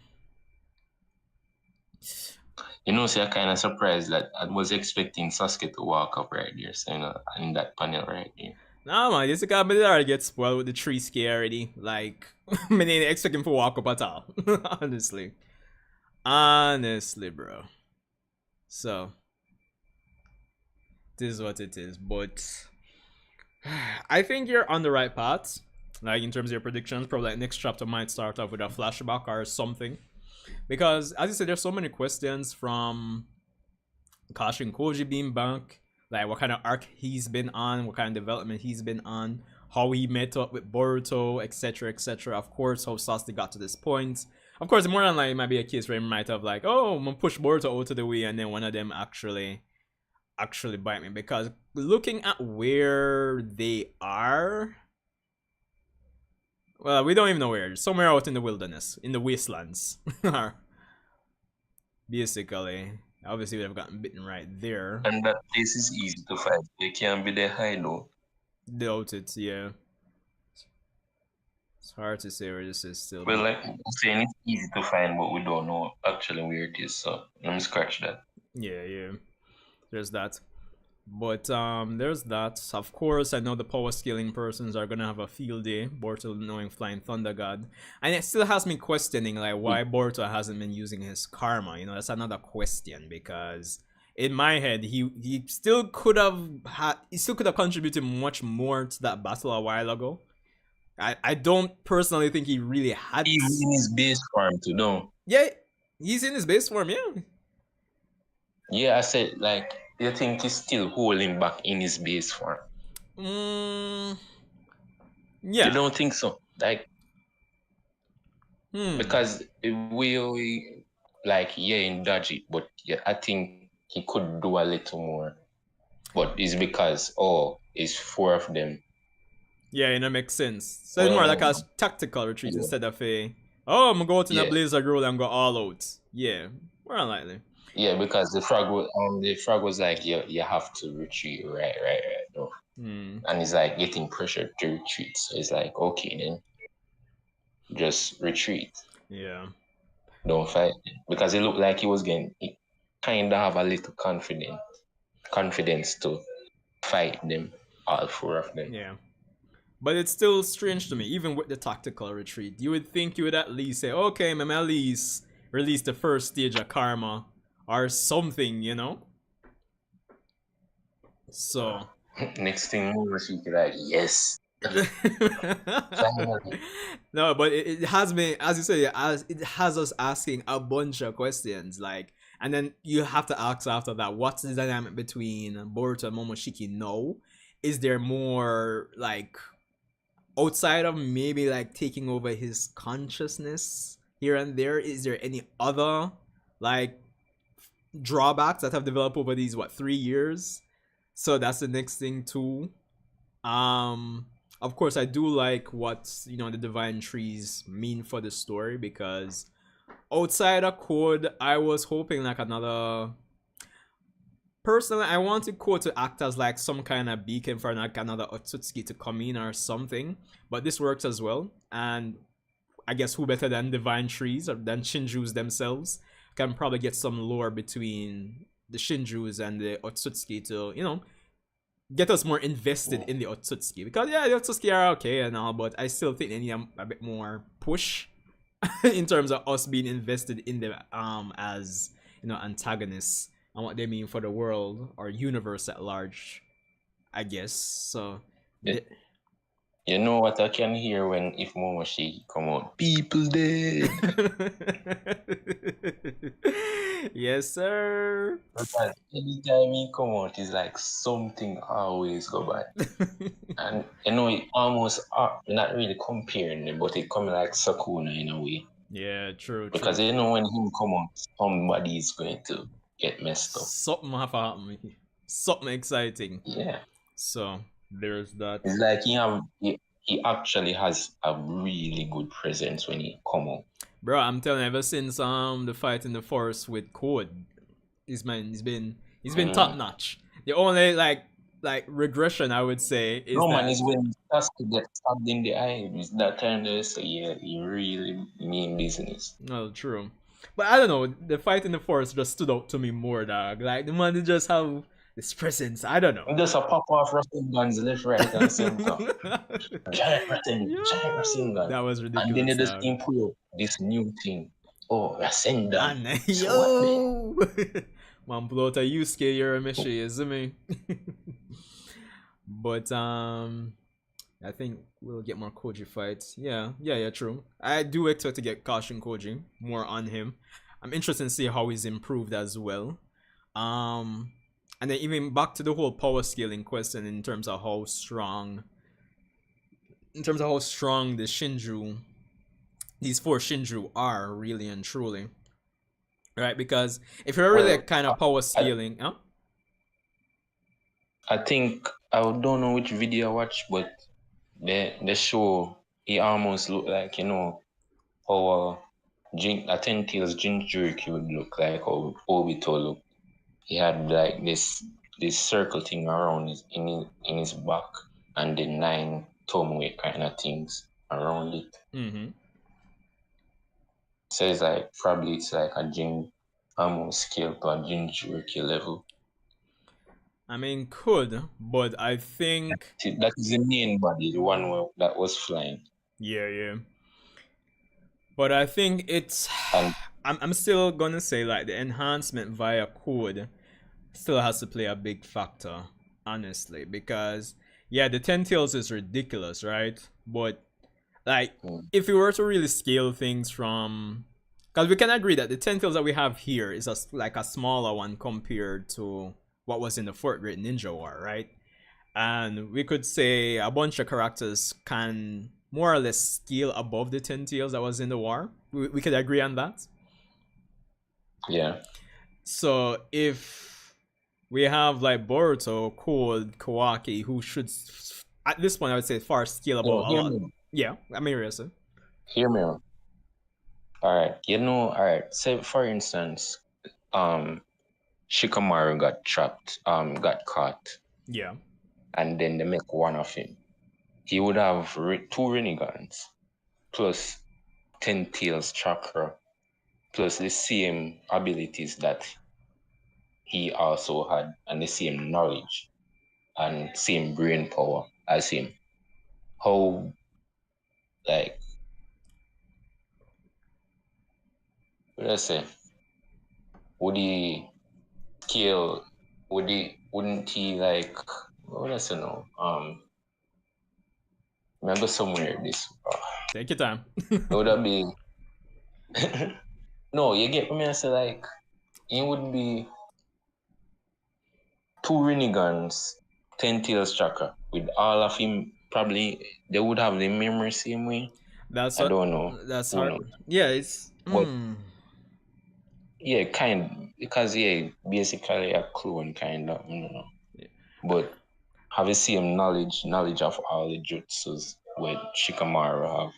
So I'm kind of surprised that I was expecting Sasuke to walk up right there, so in that panel right there. Nah, man, this guy but already get spoiled with the tree scare already. Like, I didn't expect him to walk up at all. Honestly, bro. So, this is what it is. But I think you're on the right path. Like in terms of your predictions, probably like next chapter might start off with a flashback or something. Because as you said, there's so many questions from Kashin Koji being back, like what kind of arc he's been on, what kind of development he's been on, how he met up with Boruto, etc., etc. Of course, how Sasuke got to this point. Of course, more than likely, it might be a case where he might have like, oh, I'm gonna push Boruto out of the way, and then one of them actually bite me. Because looking at where they are, well, we don't even know where. Somewhere out in the wilderness, in the wastelands, basically. Obviously, would have gotten bitten right there. And that place is easy to find. You can't be there high though. Doubt it, yeah. It's hard to say where this is still. Well, like I'm saying, it's easy to find, but we don't know actually where it is. So let me scratch that. Yeah. There's that. But there's that. Of course, I know the power scaling persons are gonna have a field day. Boruto knowing Flying Thunder God, and it still has me questioning like why Boruto hasn't been using his karma. That's another question because in my head he still could have contributed much more to that battle a while ago. I don't personally think he really had. He's in his base form too, no? Yeah, he's in his base form. Yeah. Yeah, I said like. You think he's still holding back in his base form? Yeah. You don't think so? Like, because we like in dodge it, but yeah, I think he could do a little more. But it's because it's four of them. Yeah, it makes sense. So it's more like a tactical retreat instead of I'm gonna go out in a blazer role and go all out. Yeah, more unlikely. Yeah, because the frog was like, you have to retreat, right, no. And he's like getting pressured to retreat. So it's like, okay, then just retreat. Yeah. Don't fight. Because it looked like he was getting kind of have a little confidence to fight them, all four of them. Yeah. But it's still strange to me, even with the tactical retreat. You would think you would at least say, okay, I'm at least release the first stage of karma or something, you know? So. Next thing, she could like, yes. Finally. No, but it has me, as you say, as it has us asking a bunch of questions, like, and then you have to ask after that, what's the dynamic between Boruto and Momoshiki now? Is there more like outside of maybe like taking over his consciousness here and there? Is there any other like drawbacks that have developed over these 3 years? So that's the next thing too. Of course, I do like what the divine trees mean for the story, because outside of Code, I was hoping like another. Personally, I wanted Code to act as like some kind of beacon for like another Otsutsuki to come in or something, but this works as well. And I guess who better than divine trees or than Shinjus themselves can probably get some lore between the Shinjus and the Otsutsuki to get us more invested in the Otsutsuki, because yeah, the Otsutsuki are okay and all, but I still think they need a bit more push in terms of us being invested in them as antagonists and what they mean for the world or universe at large, I guess. So Yeah. You know what I can hear when if Momoshiki come out? People dead. Yes, sir. Because anytime he come out, it's like something always go bad. And it almost not really comparing them, but it coming like Sakuna in a way. Yeah, true. Because when him come out, somebody is going to get messed up. Something have happened. Something exciting. Yeah. So there's that. It's like he actually has a really good presence when he come out. Bro, I'm telling you, ever since the fight in the forest with Code, he's been top notch. The only like regression I would say is man, is when Sasuke gets stabbed in the eye. It's that time they say, yeah, he really mean business. No, true. But I don't know, the fight in the forest just stood out to me more, dog. Like the man just have this presence. I don't know. Just a pop off wrestling guns left, right, and center. Giant wrestling gun. That was ridiculous. And then they just improve this new thing. Oh, Rasengan. Yo! Man, pull out a Yusuke Urameshi, isn't me? But I think we'll get more Koji fights. Yeah, true. I do expect to get Kashin Koji, more on him. I'm interested to see how he's improved as well. And then even back to the whole power scaling question in terms of how strong the Shinju, these 4 Shinju are really and truly. Right? Because if you're really kind of power scaling, I think I don't know which video I watched, but the show he almost looked like how a 10 tails Jinchuriki would look like, how Obito looked. He had like this circle thing around in his back, and the 9 tomoe kind of things around it. Mm-hmm. So it's like probably a Jin almost scale to a Jinchuriki level. I mean, could, but I think that is the main body, the one that was flying. Yeah. But I think it's. I'm still gonna say like the enhancement via Code still has to play a big factor, honestly, because yeah, the 10 tails is ridiculous, right? But like, if we were to really scale things from, because we can agree that the 10 tails that we have here is a smaller one compared to what was in the 4th Great Ninja War, right? And we could say a bunch of characters can more or less scale above the 10 tails that was in the war. We could agree on that. Yeah. So if we have like Boruto, Code, Kawaki, who should at this point I would say far scalable. Yeah, I'm interested. Hear me out. Alright, alright. Say for instance, Shikamaru got trapped, got caught. Yeah. And then they make one of him. He would have 2 Renegans, plus 10 tails chakra, plus the same abilities that he also had and the same knowledge and same brain power as him. How like what do I say? Would he scale? Wouldn't he like? What do I say now? Remember somewhere this. Take your time. Would that be? No, you get me. I say like it would be two renegades, 10 tails tracker with all of him. Probably they would have the memory same way. That's I what. don't know. That's Who hard. knows? Yeah, it's. But yeah, because yeah, basically a clone kind of, Yeah. But have the same knowledge of all the jutsus with Shikamaru have.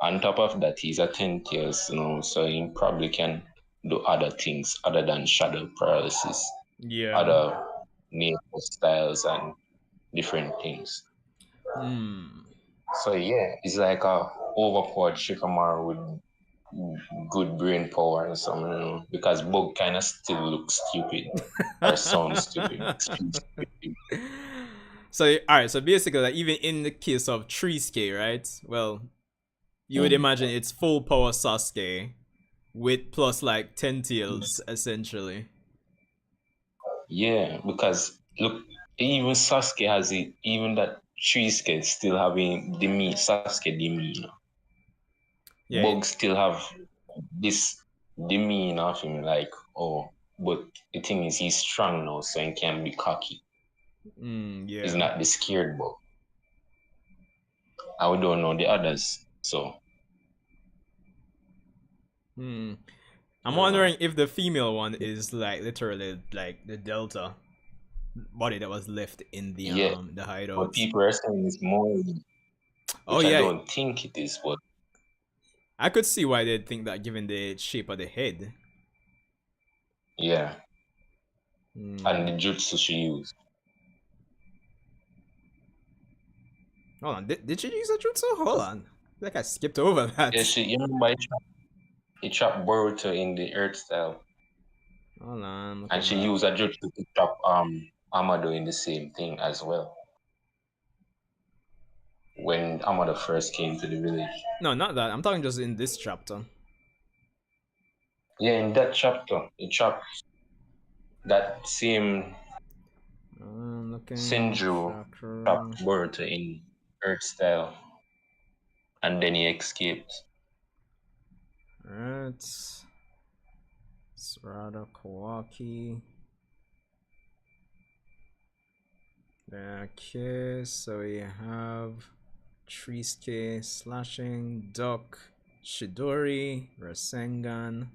On top of that, he's a 10 tails, so he probably can do other things other than shadow paralysis, Yeah. other naval styles and different things. Hmm. So yeah, it's like a overpowered Shikamaru with good brain power and something, because Bug kind of still looks stupid or sounds stupid, speaks stupid. So all right. So basically, like even in the case of Trisuke, right? Well, you would Mm. imagine it's full power Sasuke with plus like 10 tails essentially. Yeah, because look, even Sasuke has it, even that Trisuke still having Sasuke demeanor. Yeah. Bug still have this demeanor of him, like, oh, but the thing is, he's strong now, so he can be cocky. He's Yeah. not the scared Bug. I don't know the others, so Hmm. I I'm don't know. wondering if the female one is like literally like the Delta body that was left in Yeah, the but hideouts. people are saying it's more, Oh which I yeah, don't think it is, but I could see why they'd think that given the shape of the head. yeah, and the Hmm. jutsu she used. Hold on, did she use a jutsu? Hold on, like I skipped over Yeah, that. you remember he trapped Boruto in the earth style, Hold on, and looking she back. used a jutsu to trap Amado in the same thing as well. When Amado first came to the village. No, not that. I'm talking just in this chapter. Yeah, in that chapter, he trapped that same Looking Senju chapter. trapped Boruto in earth style, and then he escaped. Alright. Sarada Kawaki. Okay, so we have Trisuke slashing, duck, Shidori, Rasengan,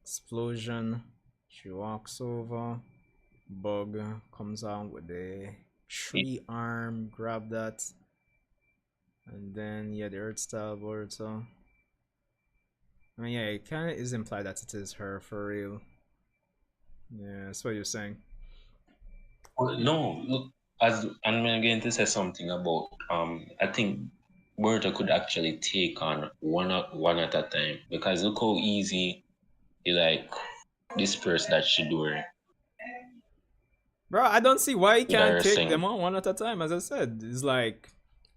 explosion. She walks over. Bug comes out with a tree arm, grab that. And then, yeah, the earth style Boruto. I mean, yeah, it kind of is implied that it is her for real. Yeah, that's what you're saying. Well, no, look, as I'm going to say something about I think Boruto could actually take on one at a time, because look how easy he like disperse that Shidori Bro, I don't see why you with can't her take saying, them on one at a time. As I said, it's like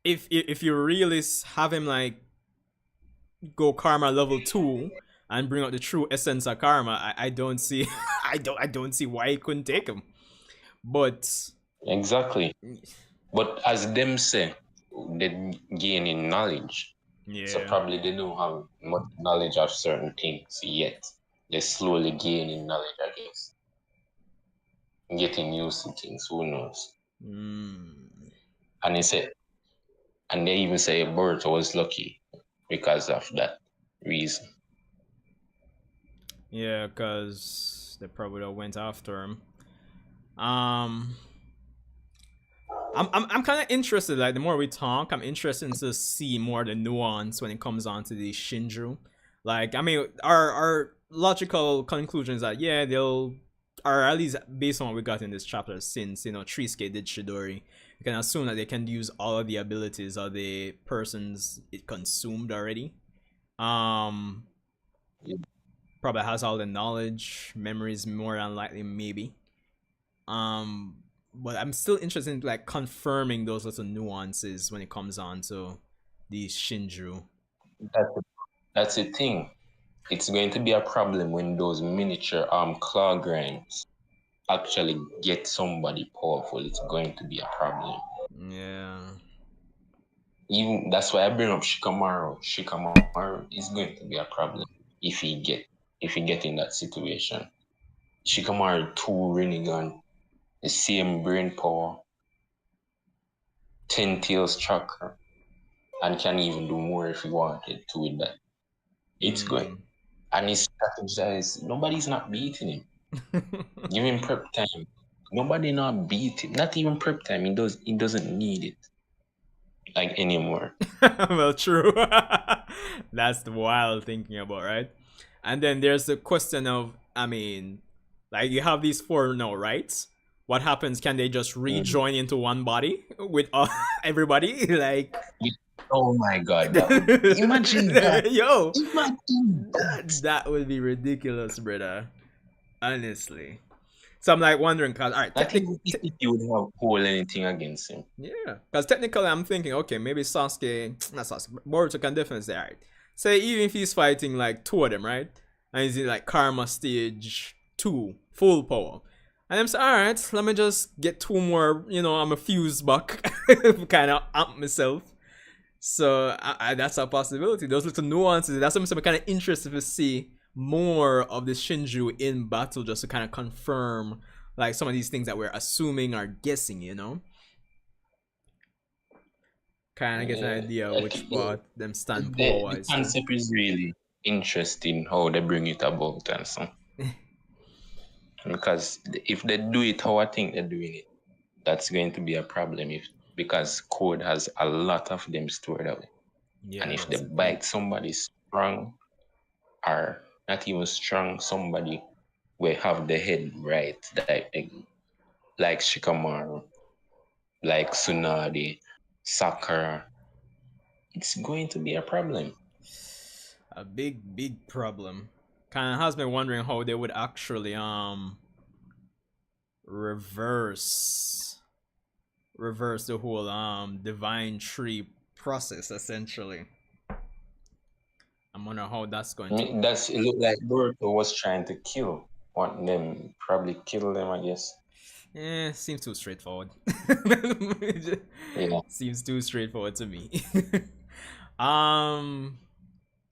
if you really have him like go Karma level 2 and bring out the true essence of Karma, I don't see I don't see why he couldn't take him. But exactly. But as them say, they gain in knowledge. So yeah, probably they don't have much knowledge of certain things yet. They slowly gain in knowledge, I guess. Getting used to things, who knows? mm, And he said, and they even say Boruto was lucky because of that reason. yeah, because they probably would have went after him. Um, I'm kind of interested. Like the more we talk, I'm interested to see more of the nuance when it comes on to the Shinju. Like, I mean, our logical conclusion is that yeah, they'll, or at least based on what we got in this chapter, since Trisuke did Shidori, you can assume that they can use all of the abilities of the persons it consumed already. Um, Yeah. probably has all the knowledge, memories more than likely, maybe. But I'm still interested in like confirming those little nuances when it comes on to these Shinju. That's the, that's the thing. It's going to be a problem when those miniature claw grinds actually get somebody powerful. It's going to be a problem. Yeah. Even that's why I bring up Shikamaru. Shikamaru is going to be a problem if he get in that situation. Shikamaru two Rinnegan, the same brain power, 10 tails chakra, and can even do more if he wanted to with that. It's going. Mm. And his strategize, nobody's not beating him. Give him prep time. Nobody not beat him. Not even prep time. He doesn't need it like anymore. Well, true. That's the wild thinking about, right? And then there's the question of, I mean, like you have these four now, right? What happens? Can they just Mm. rejoin into one body with everybody? Like, Oh my god, imagine that. yo, Imagine that. that would be ridiculous, brother. Honestly. So I'm like wondering, cause all right, Not even if you would have hold anything against him. yeah, because technically I'm thinking, okay, maybe Sasuke, not Sasuke, Boruto can definitely say, alright. Say even if he's fighting like two of them, right? And he's in like Karma stage 2, full power. And I'm saying, alright, let me just get two more, I'm a fuse back, kind of amp myself. So that's a possibility. Those little nuances, that's something I'm kind of interested to see more of the Shinju in battle just to kind of confirm like some of these things that we're assuming or guessing. Kind of get an idea of I which think part them stand power the wise too. concept is really interesting how they bring it about and so. Because if they do it how I think they're doing it, that's going to be a problem because code has a lot of them stored away. Yeah, And if they that's a big. bite somebody strong or not even strong, somebody will have the head right, like Shikamaru, like Tsunade, Sakura, it's going to be a problem. A big problem. Kind of has me wondering how they would actually reverse the whole divine tree process essentially. I'm wondering how that's going I to. mean, it looked like Boruto was trying to want them, probably kill them, I guess. Seems too straightforward. Yeah. Seems too straightforward to me. um,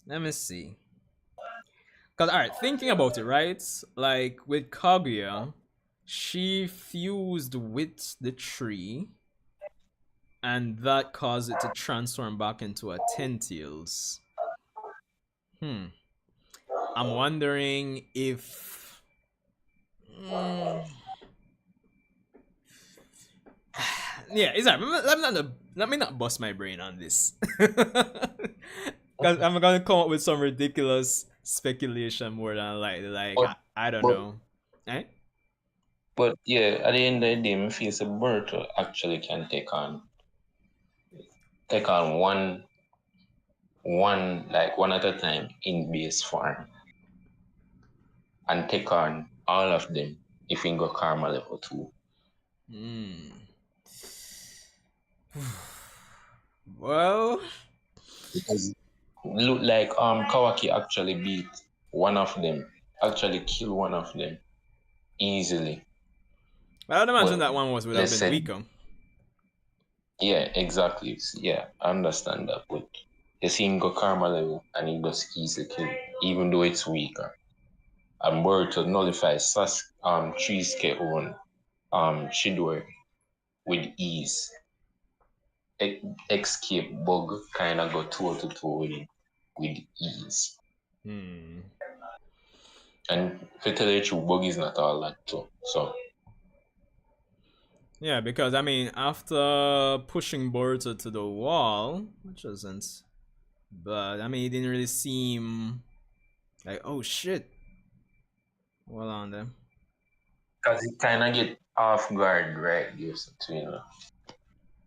let me see. Cause all right, thinking about it, right? Like with Kaguya, she fused with the tree, and that caused it to transform back into a Tentails. Hmm. I'm wondering if. Mm, yeah, exactly. Let me not bust my brain on this, because I'm gonna come up with some ridiculous speculation more than like But, I don't but, know. Eh? but yeah, at the end of the day, I feel so Boruto actually can take on one at a time in base form and take on all of them if we go karma level 2. Hmm. Well, Because look like Kawaki actually beat one of them, actually kill one of them easily. I'd imagine But that one would have let's been say, weaker. yeah, exactly. Yeah, I understand that. But you see him go karma level and he does easily kill, even though it's weaker. And Boruto nullifies Chisuke own Shidori with ease. Escape bug kind of go toe to toe with ease. Hmm. And to tell you the truth, bug is not all that too. So Yeah, because I mean, after pushing Boruto to the wall, which isn't, but I mean, it didn't really seem like, oh shit, well on them. because he kind of get off guard, right? Gives it to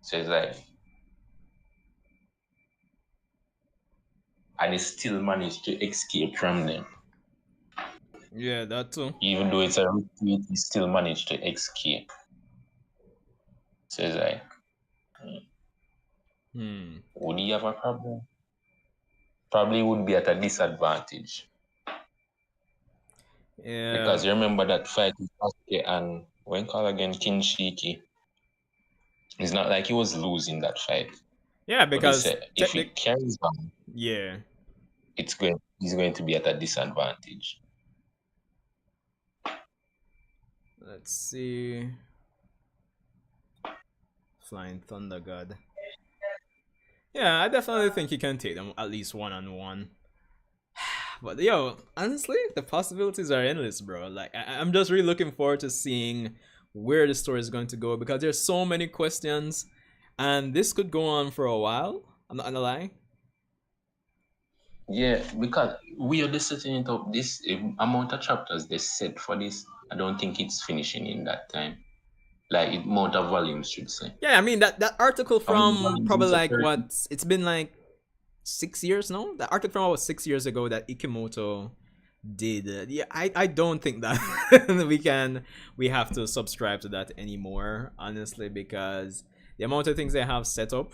So it's like, and he still managed to escape from them. Yeah, that too. Even though it's a retreat, he still managed to escape. So it's like, Hmm. would he have a problem? Probably would be at a disadvantage. Yeah. Because you remember that fight with Sasuke and when call again Kinshiki. It's not like he was losing that fight. Yeah, But he because said if he technic. carries on, Yeah. he's going to be at a disadvantage. Let's see. Flying Thunder God. Yeah, I definitely think he can take them at least one on one. But yo, honestly, the possibilities are endless, bro. Like I'm just really looking forward to seeing where the story is going to go because there's so many questions, and this could go on for a while. I'm not gonna lie. Yeah, because we are just setting it up. This amount of chapters they set for this, I don't think it's finishing in that time. Like amount of volumes should say. Yeah, I mean that article How many from volumes probably is it? like 30? what it's been like 6 years now. That article from about 6 years ago that Ikimoto did. Yeah, I don't think that we have to subscribe to that anymore, honestly, because the amount of things they have set up,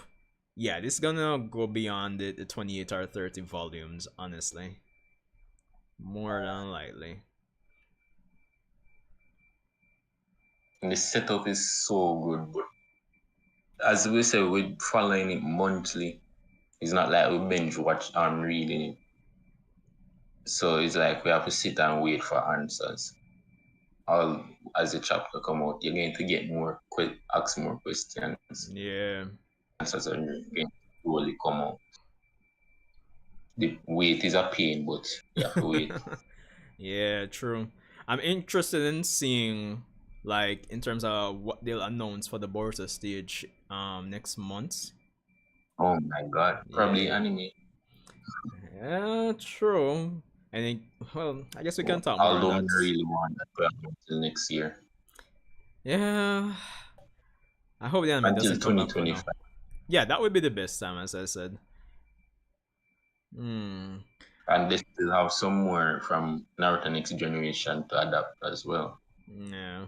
yeah, this is gonna go beyond the 28 or 30 volumes, honestly. More than likely. And the setup is so good, but as we say, we're following it monthly. It's not like we binge watch and reading it. So it's like we have to sit and wait for answers. All as the chapter come out, you're going to get ask more questions. Yeah. Answers are going to slowly come out. The wait is a pain, but you have to wait. Yeah, true. I'm interested in seeing like in terms of what they'll announce for the Boruto stage next month. Oh my god, probably Yeah. anime. Yeah, true. I think well, I guess we can talk more on Although I that. really want that to happen until next year, Yeah. I hope the anime until doesn't come back for now. 2025. Yeah, that would be the best time as I said. Hmm. And they still have some more from Naruto Next Generation to adapt as well. Yeah.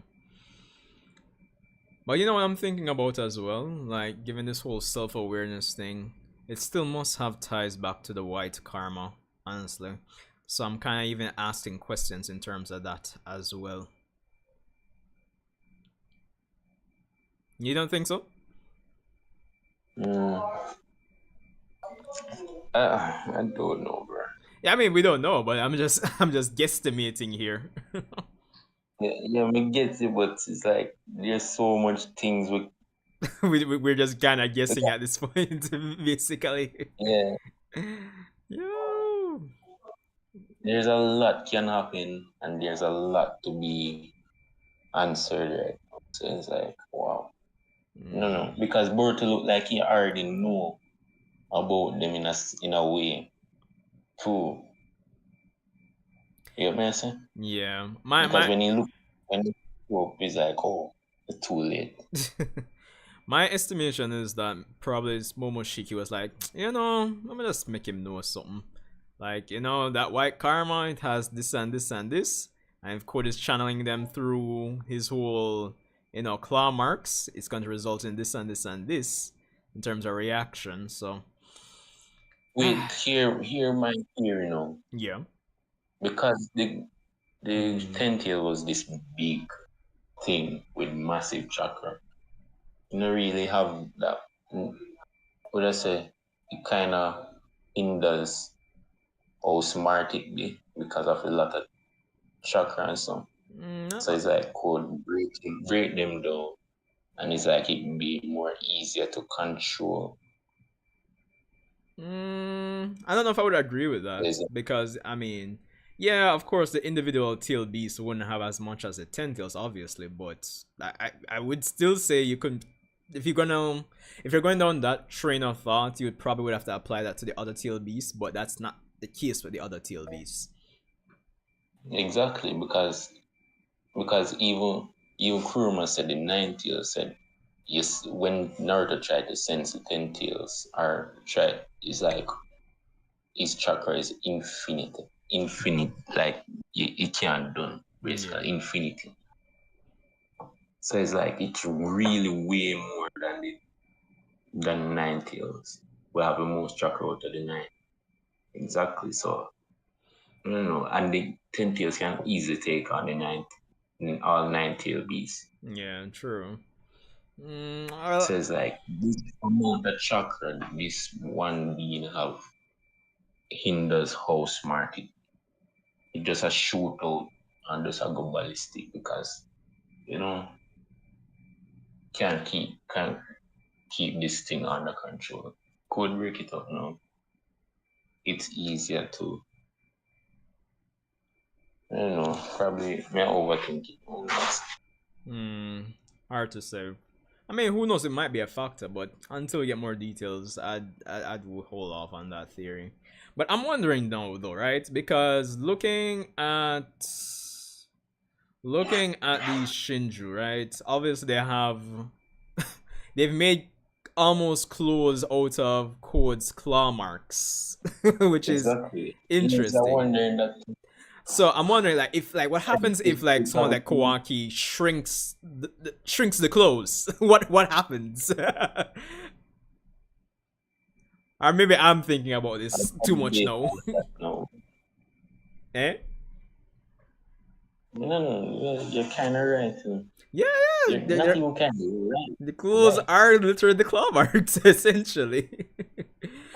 But you know what I'm thinking about as well? Like, given this whole self awareness thing, it still must have ties back to the white karma, honestly. So I'm kind of even asking questions in terms of that as well. You don't think so? Mm, I don't know, bro. Yeah, I mean we don't know, but I'm just I'm just guesstimating here. Yeah, me get it, but it's like there's so much things We're just kind of we guessing at this point, basically. yeah, Yo. there's a lot can happen and there's a lot to be answered right now. So it's like wow. No, Mm, because Boruto look like he already know about them in a way too. You know what I'm saying? yeah, my Because my when he look up, he's like, oh, it's too late. my estimation is that probably Momoshiki was like, let me just make him know something. Like, that white karma, it has this and this and this. And if Code is channeling them through his whole, claw marks, it's going to result in this and this and this in terms of reaction. So, Wait, hear my theory now. yeah. Because the Mm, Tentacle was this big thing with massive chakra. You don't really have that. What I say? It kind of hinders how smart it be because of a lot of chakra and stuff. not, So it's like could break them down, and it's like it can be more easier to control. I don't know if I would agree with There's that because I mean, yeah, of course the individual tail beasts wouldn't have as much as the ten tails, obviously, but I would still say you couldn't if you're going down that train of thought, you would probably would have to apply that to the other tail beasts, but that's not the case with the other tail beasts. exactly because even Kuruma said the nine tails said yes when Naruto tried to sense the ten tails or try is like his chakra is infinite. infinite, like you can't done Yeah. basically infinity. So it's like it's really way more than nine tails. We have the most chakra out of the nine. Exactly. So I don't know, and the 10 tails can easily take on the nine, all nine tail beasts. Yeah, true. So it's like this amount of chakra this one being have hinders how smart it just a shoot out and just a go ballistic because you know can't keep this thing under control. Could break it up now. It's easier to I don't know, probably may overthink it almost. Hmm, hard to say. I mean, who knows? It might be a factor, but until we get more details, I'd hold off on that theory. But I'm wondering though, right? Because looking at these Shinju, right? Obviously, they've made almost clothes out of Code's claw marks, which is Exactly. It's a interesting. wondering that So I'm wondering, like, if like what happens if like someone because like Kawaki shrinks the clothes? What happens? Or maybe I'm thinking about this too much now. no. Eh? No, you're kind of right. Yeah, yeah. You're not even kind of right. The You're clothes right. are literally the claw marks, essentially.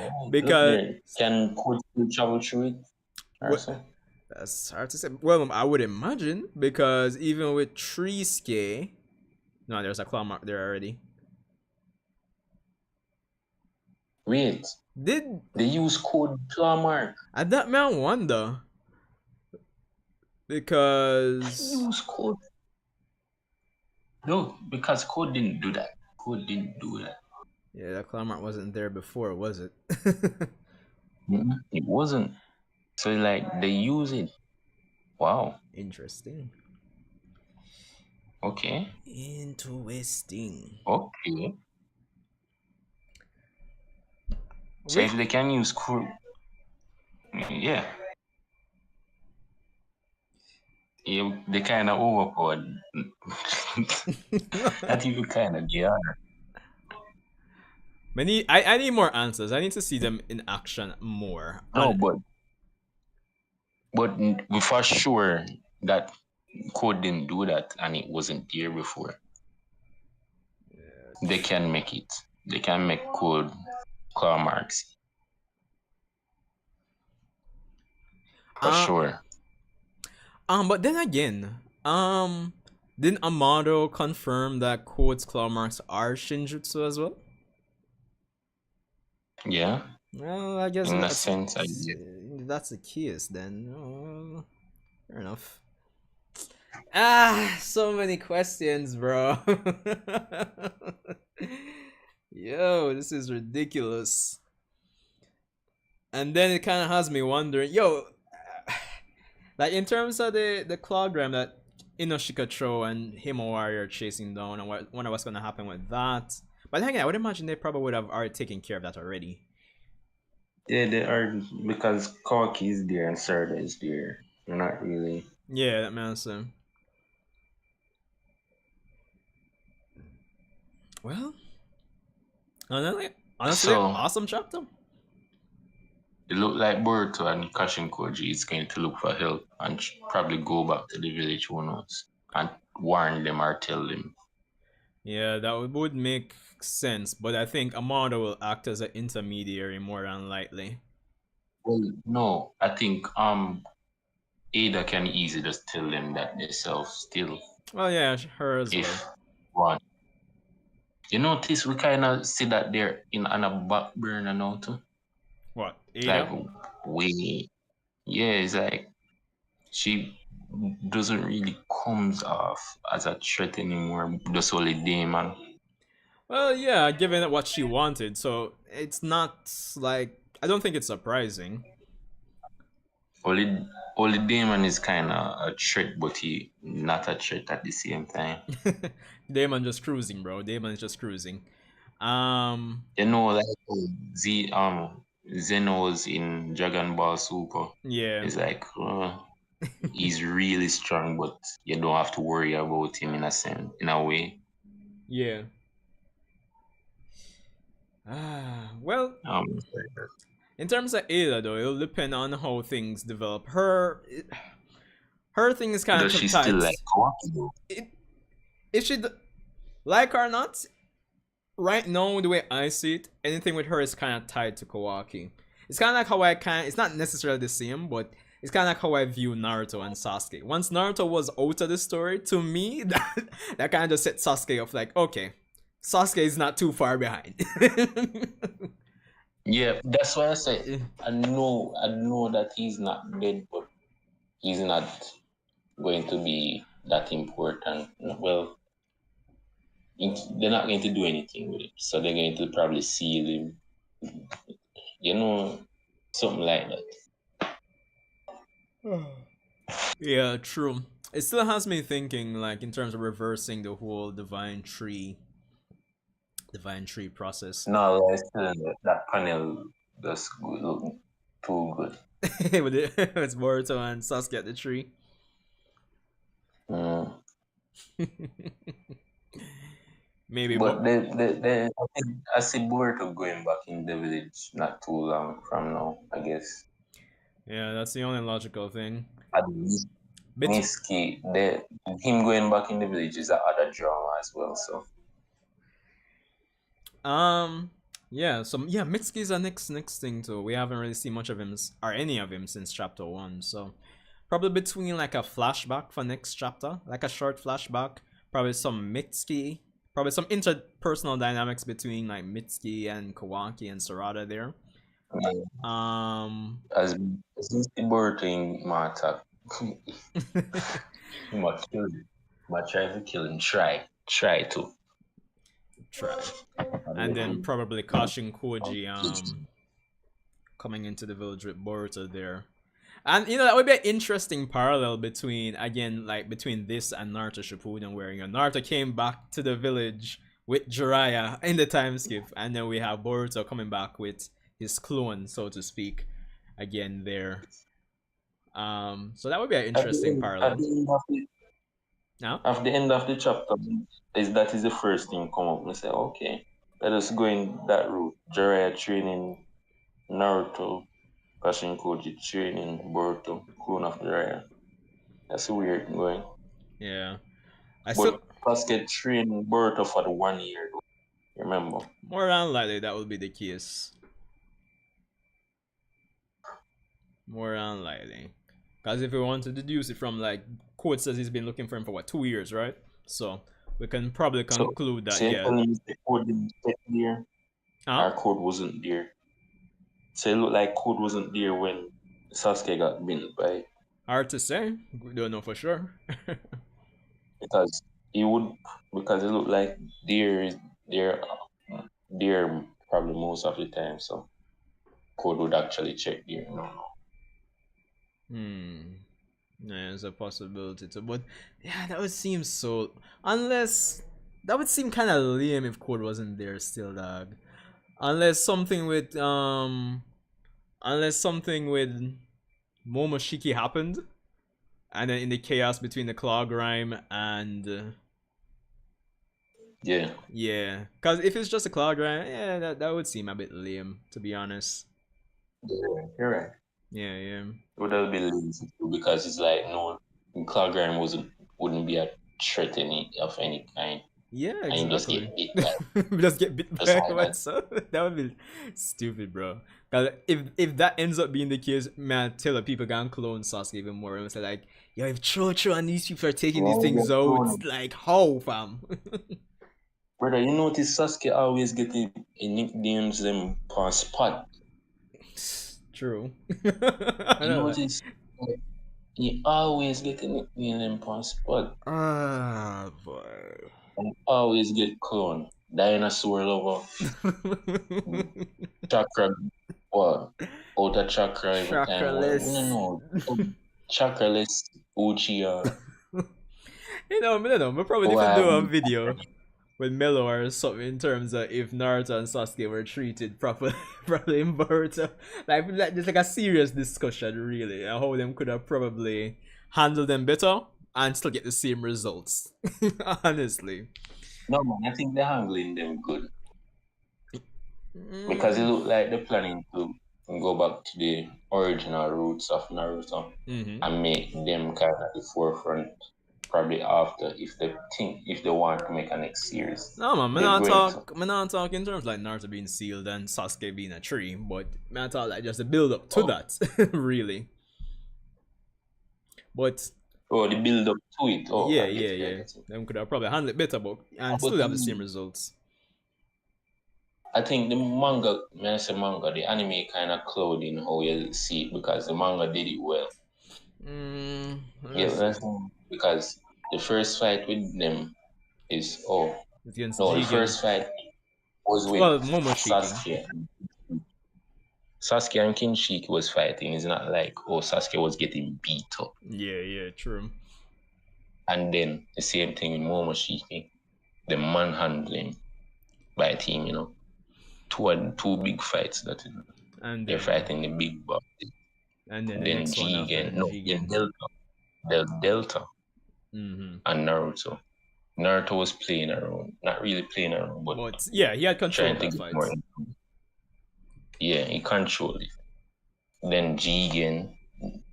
Oh, look Because there. Can could you travel through it or what so? that's hard to say. Well, I would imagine because even with Trisuke, no, there's a claw mark there already. Wait, Did they use code claw mark. that man wonder because Use code. No, because code didn't do that. Code didn't do that. yeah, that claw mark wasn't there before, was it? It wasn't. So like they use it. Wow. Interesting. Okay. Interesting. Okay. So Wait. if they can use code, yeah, yeah they kind of overpowered. Not even kind of, yeah. I need more answers. I need to see them in action more. No, And but for sure that code didn't do that and it wasn't there before. They can make it. They can make code claw marks for uh sure. but then again, didn't Amado confirm that Code's claw marks are Shinjutsu as well? Yeah, Well, I guess in a sense, I that's the case then. Fair enough. Ah, so many questions, bro. Yo, this is ridiculous. And then it kind of has me wondering, yo, like in terms of the clogram that Inoshika and Himawari are chasing down, and wonder what's gonna happen with that. But then again, I would imagine they probably would have already taken care of that already. yeah, they are because Corky is there and Serta is there. They're not really. Yeah, that makes sense. Well, honestly, So awesome chapter. it look like Boruto and Kashin Koji is going to look for help and probably go back to the village, who knows, and warn them or tell them. Yeah, that would make sense, but I think Amado will act as an intermediary more than likely. Well, no, I think Ada can easily just tell them that themselves still Well, yeah, her as well. if one. You notice we kind of see that they're in on a back burner now too. What, Like Ada? we, yeah, it's like she doesn't really comes off as a threat anymore. Just only Damon. Well, yeah, given what she wanted, so it's not like I don't think it's surprising. Only only Damon is kind of a threat, but he not a threat at the same time. Damon just cruising, bro. Damon is just cruising. Um, You know, like Z Zeno's in Dragon Ball Super. Yeah. It's like he's really strong, but you don't have to worry about him in a sense, in a way. Yeah. Well, Um, in terms of Ada though, it'll depend on how things develop. Her thing is kind of does too she still tight. like Kawaki though? It, if she like her or not, right now the way I see it, anything with her is kind of tied to Kawaki. It's kind of like how I kind. It's not necessarily the same, but it's kind of like how I view Naruto and Sasuke. Once Naruto was out of the story, to me that kind of just set Sasuke off. Like, okay, Sasuke is not too far behind. Yeah, that's why I say I know that he's not dead, but he's not going to be that important. Well, they're not going to do anything with it, so they're going to probably seal him. You know, something like that. Yeah, true. It still has me thinking, like, in terms of reversing the whole divine tree process. No, I still that panel does good, look too good. With it's Boruto and Sasuke at the tree. Mm. Maybe, But I see Boruto going back in the village not too long from now, I guess. yeah, that's the only logical thing. At But Mitsuki, him going back in the village is another drama as well. So yeah, so yeah, Mitsuki's a next thing too. We haven't really seen much of him or any of him since chapter 1. So probably between like a flashback for next chapter, like a short flashback, probably some Mitsuki, probably some interpersonal dynamics between like Mitsuki and Kawaki and Sarada there. as Mr. Boruto in my attack, he might kill him. Might try to kill him. Try to. Try. And then probably Kashin Koji coming into the village with Boruto there. And you know that would be an interesting parallel between between this and Naruto Shippuden, where Naruto came back to the village with Jiraiya in the time skip, and then we have Boruto coming back with his clone, so to speak, again there. So that would be an interesting parallel. Now, At the end of the chapter, that is the first thing come up and say, okay, let us go in that route. Jiraiya training Naruto, Kashin Koji training Boruto, clone of Jiraiya. That's weird going. yeah, But Sasuke trained Boruto for the 1 year. Remember? More than likely that will be the case. More than likely. Because if we want to deduce it from, like, Code says he's been looking for him for, 2 years, right? So, we can probably conclude that, yeah. The Code didn't get there. Our Code wasn't there. So it looked like Code wasn't there when Sasuke got bitten by. Hard to say. We don't know for sure. because it looked like they're probably most of the time. So Code would actually check there. No. Yeah, there's a possibility too, but yeah, that would seem so. Unless that would seem kind of lame if Code wasn't there still, dog. Unless something with Momoshiki happened, and then in the chaos between the Claw Grime and yeah, because if it's just a Claw Grime, yeah, that would seem a bit lame, to be honest. Yeah, you're right. Yeah. It would have been lazy too, because it's like no, Claw Grime wouldn't be a threat of any kind. Yeah, exactly. And just get bit. Just get bit by one, so that would be stupid, bro. Cause if that ends up being the case, man, tell the people gonna clone Sasuke even more. And say like, yo, if Cho and these people are taking these things out, it's like how, fam? Brother, you notice Sasuke always getting nicknames them per spot. True. You notice he always get a nickname them per spot. Ah, boy. And always get clone. Dinosaur lover. Chakra. What? Outer chakra every Chakraless. time. No. Chakraless Uchiha. I don't know. We'll probably need to do a video. with Mello or something in terms of if Naruto and Sasuke were treated properly, properly in Boruto. Like just like a serious discussion, really, and how them could have probably handled them better and still get the same results. Honestly. No man, I think they're handling them good because it Mm. look like they're planning to go back to the original roots of Naruto Mm-hmm. and make them kind of the forefront. Probably after, if they want to make a next series, No man, they're going to. me not talk in terms like Naruto being sealed and Sasuke being a tree, but me not talk like just the build up to Oh, that, really. But oh, the build up to it. Oh, yeah, I get yeah, it. I yeah. get it. Them could have probably handled it better, but and But still have the same results. I think the manga, when I say manga, the anime kind of clouding how you see it because the manga did it well. Let's Yeah, see. that's because the first fight with them is It's against no, the Jigen. first fight was with Well, Momoshiki. Sasuke. Sasuke and Kinshiki was fighting. It's not like Sasuke was getting beat up. Yeah, yeah, true. And then the same thing with Momoshiki, the manhandling by team, two big fights that And they're then fighting the big boss. the Then next one after Jigen, that, no, then Jigen. Delta Mm-hmm. and Naruto. Naruto was playing around, not really playing around, but But yeah, he had control trying of to that get fight. more. Yeah, he controlled it. Then Jigen,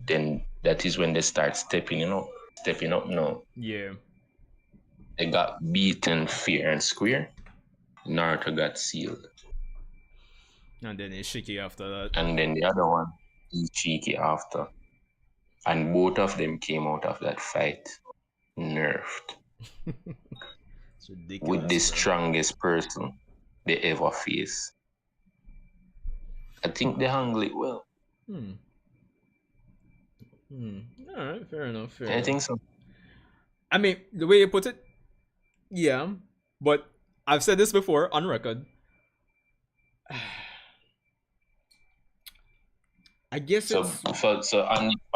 then that is when they start stepping up now. Yeah. They got beaten fair and square. Naruto got sealed. And then Ishiki after that. And then the other one, Ichiki after. And both of them came out of that fight nerfed It's with ridiculous, the bro. strongest person they ever face. I think they handle it well. Hmm. Hmm. All right. Fair enough. Fair I enough. think so. I mean, the way you put it, yeah. But I've said this before on record. I guess So it's. for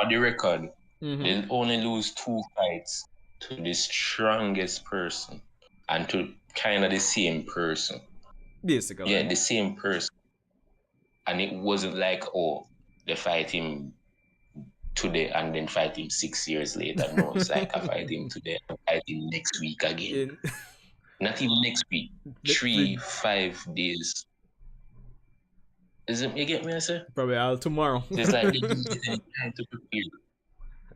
the record, Mm-hmm. they only lose two fights to the strongest person and to kind of the same person. Basically. Yeah, the same person. And it wasn't like, they fight him today and then fight him 6 years later. No, it's like I fight him today and fight him next week again. In Not even next week. the 3-5 days. Is it you get me, I say? probably all tomorrow. So it's like they didn't get any time to prepare.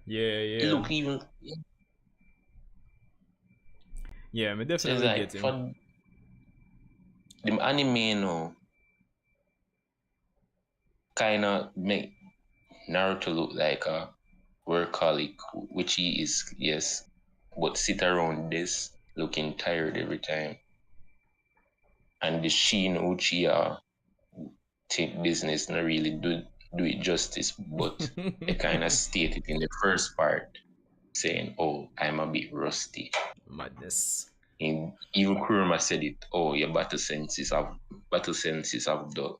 Yeah, It yeah. look even Yeah, I so it's definitely like get him. for the anime now kinda make Naruto look like a workaholic, which he is, yes. But sit around this looking tired every time. And the Shin Uchiha take business not really do it justice, but they kind of state it in the first part, saying, I'm a bit rusty. Madness. And even Kuruma said it, your battle senses have dull.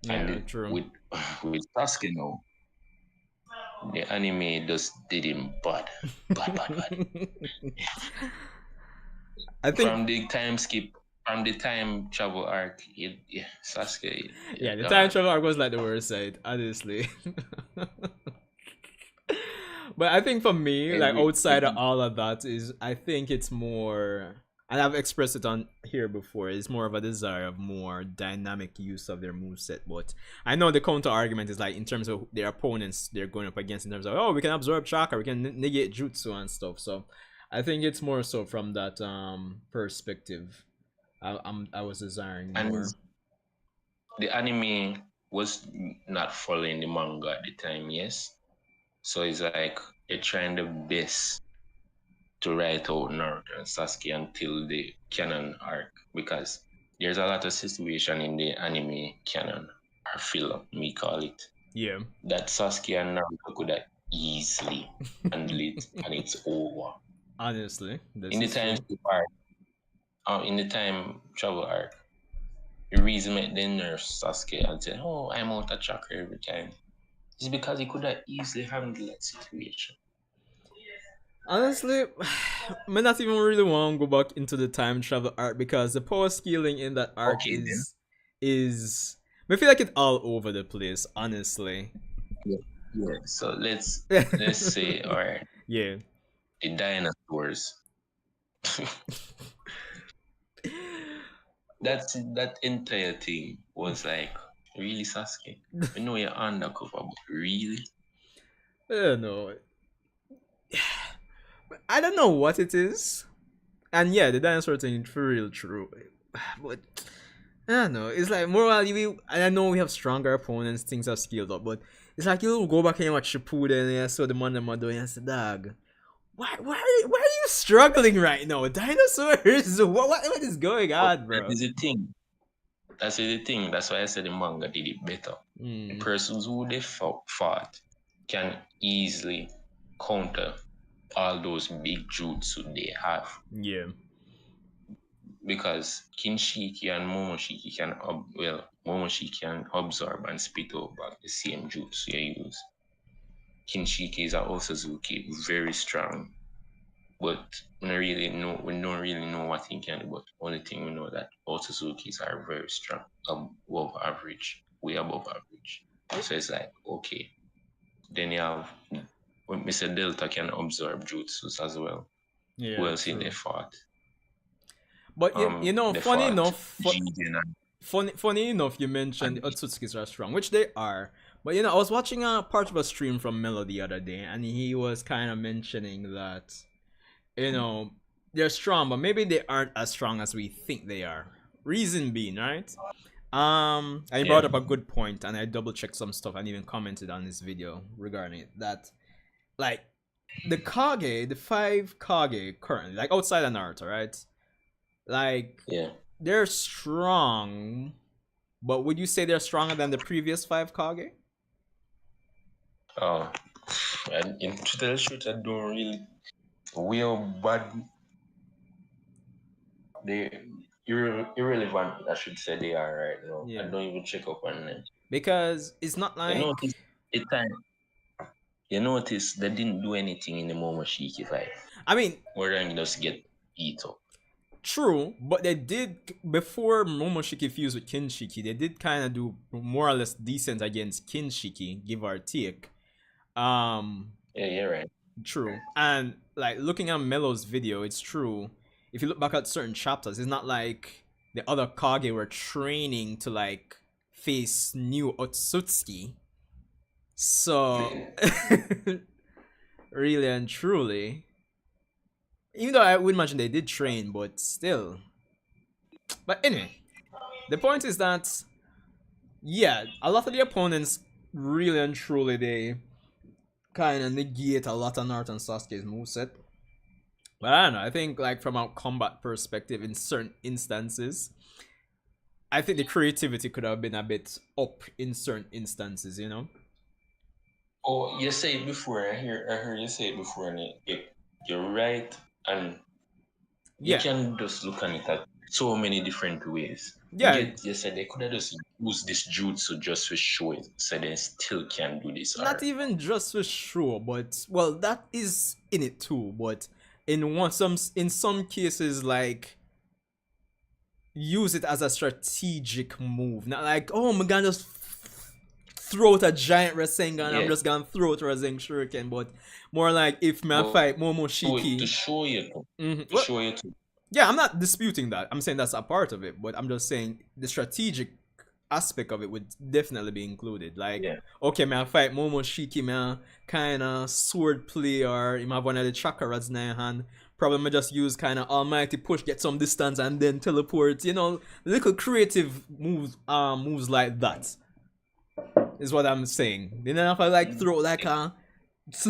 And Yeah, true. with Sasuke now, the anime just did him bad. Bad. I think From the time skip, from the time travel arc, Sasuke, yeah, the time dog. travel arc was like the worst side, honestly. But I think for me, like outside of all of that, is I think it's more, and I've expressed it on here before. It's more of a desire of more dynamic use of their moveset. But I know the counter argument is like in terms of their opponents they're going up against, in terms of we can absorb chakra, we can negate jutsu and stuff. So I think it's more so from that perspective. I was desiring And more. the anime was not following the manga at the time, yes. So it's like they're trying their best to write out Naruto and Sasuke until the canon arc, because there's a lot of situation in the anime canon or filler, me call it, Yeah. that Sasuke and Naruto could have easily handle it and it's over. Honestly, In this the is time true. arc, in the time travel arc, the reason make they nerf Sasuke and say, I'm out of chakra every time, is because he could have easily handled that situation. Honestly, I not even really want to go back into the time travel art because the power scaling in that art Okay then. is I feel like it's all over the place, honestly. Yeah. Yeah. So let's say, all right, Yeah. the dinosaurs. That entire thing was like, really, Sasuke? I know you're undercover, but really? I don't know. I don't know what it is. And yeah, the dinosaur thing is for real true. But I don't know. It's like more while you and I know we have stronger opponents, things have scaled up, but it's like you go back and watch Shippuden and you saw the man them are doing and say, dog, why are you struggling right now? Dinosaurs? What is going But on, that bro? is the thing. That's the thing. That's why I said the manga did it better. The Mm, persons who they fought can easily counter all those big jutsu they have. yeah. Because Kinshiki and Momoshiki can Momoshiki can absorb and spit out back the same jutsu you use. Kinshiki is a Osazuki, very strong, but we don't really know what he can do. But only thing we know that Otsuzukis are very strong, above average, way above average. So it's like, okay, then you have when Mr. Delta can absorb jutsus as well. Who Yeah, else in they true. fought? But you know, They funny fought enough, Jigen funny enough, you mentioned and Otsutskis are strong, which they are. But you know, I was watching a part of a stream from Melo the other day, and he was kind of mentioning that you know they're strong, but maybe they aren't as strong as we think they are. Reason being, right? And he yeah. brought up a good point, and I double checked some stuff and even commented on this video regarding it. That like the Kage, the five Kage currently, like outside of Naruto, right? Like Yeah. they're strong, but would you say they're stronger than the previous five Kage? Oh, and in to tell the truth, I don't really. We are bad. They irrelevant. I should say they are right now. I Yeah, don't even check up on them. because it's not You notice like it time. You notice they didn't do anything in the Momoshiki fight. I mean, More than just get eat up. true, but they did before Momoshiki fused with Kinshiki. They did kind of do more or less decent against Kinshiki, give or take. Um, Yeah, you're right. True, and like looking at Melo's video, it's true. If you look back at certain chapters, it's not like the other Kage were training to like face new Otsutsuki. So, really and truly, even though I would imagine they did train, but still. But anyway, the point is that yeah, a lot of the opponents really and truly they kind of negate a lot of Naruto and Sasuke's moveset. But I don't know. I think like from a combat perspective, in certain instances, I think the creativity could have been a bit up in certain instances. You know? Oh, you say it before. I heard you say it before, and you're right. And you Yeah, can just look at it at so many different ways. You yeah. get, you said they could have just used this jutsu just to show it, so they still can do this Not art. even just for sure, but well, that is in it too. But in some cases, like use it as a strategic move. Not like, oh, I'm gonna just throw out a giant Rasengan, I'm Yeah, just gonna throw out Rasen Shuriken, but more like if me but fight to Momoshiki. show you, to Well, show you, to, yeah, I'm not disputing that. I'm saying that's a part of it, but I'm just saying the strategic aspect of it would definitely be included. Like, yeah. okay, man, fight Momoshiki, man, kind of sword play, or him have one of the chakras in their hand. Probably me just use kind of almighty push, get some distance, and then teleport. You know, little creative moves like that is what I'm saying. Then if I like throw like a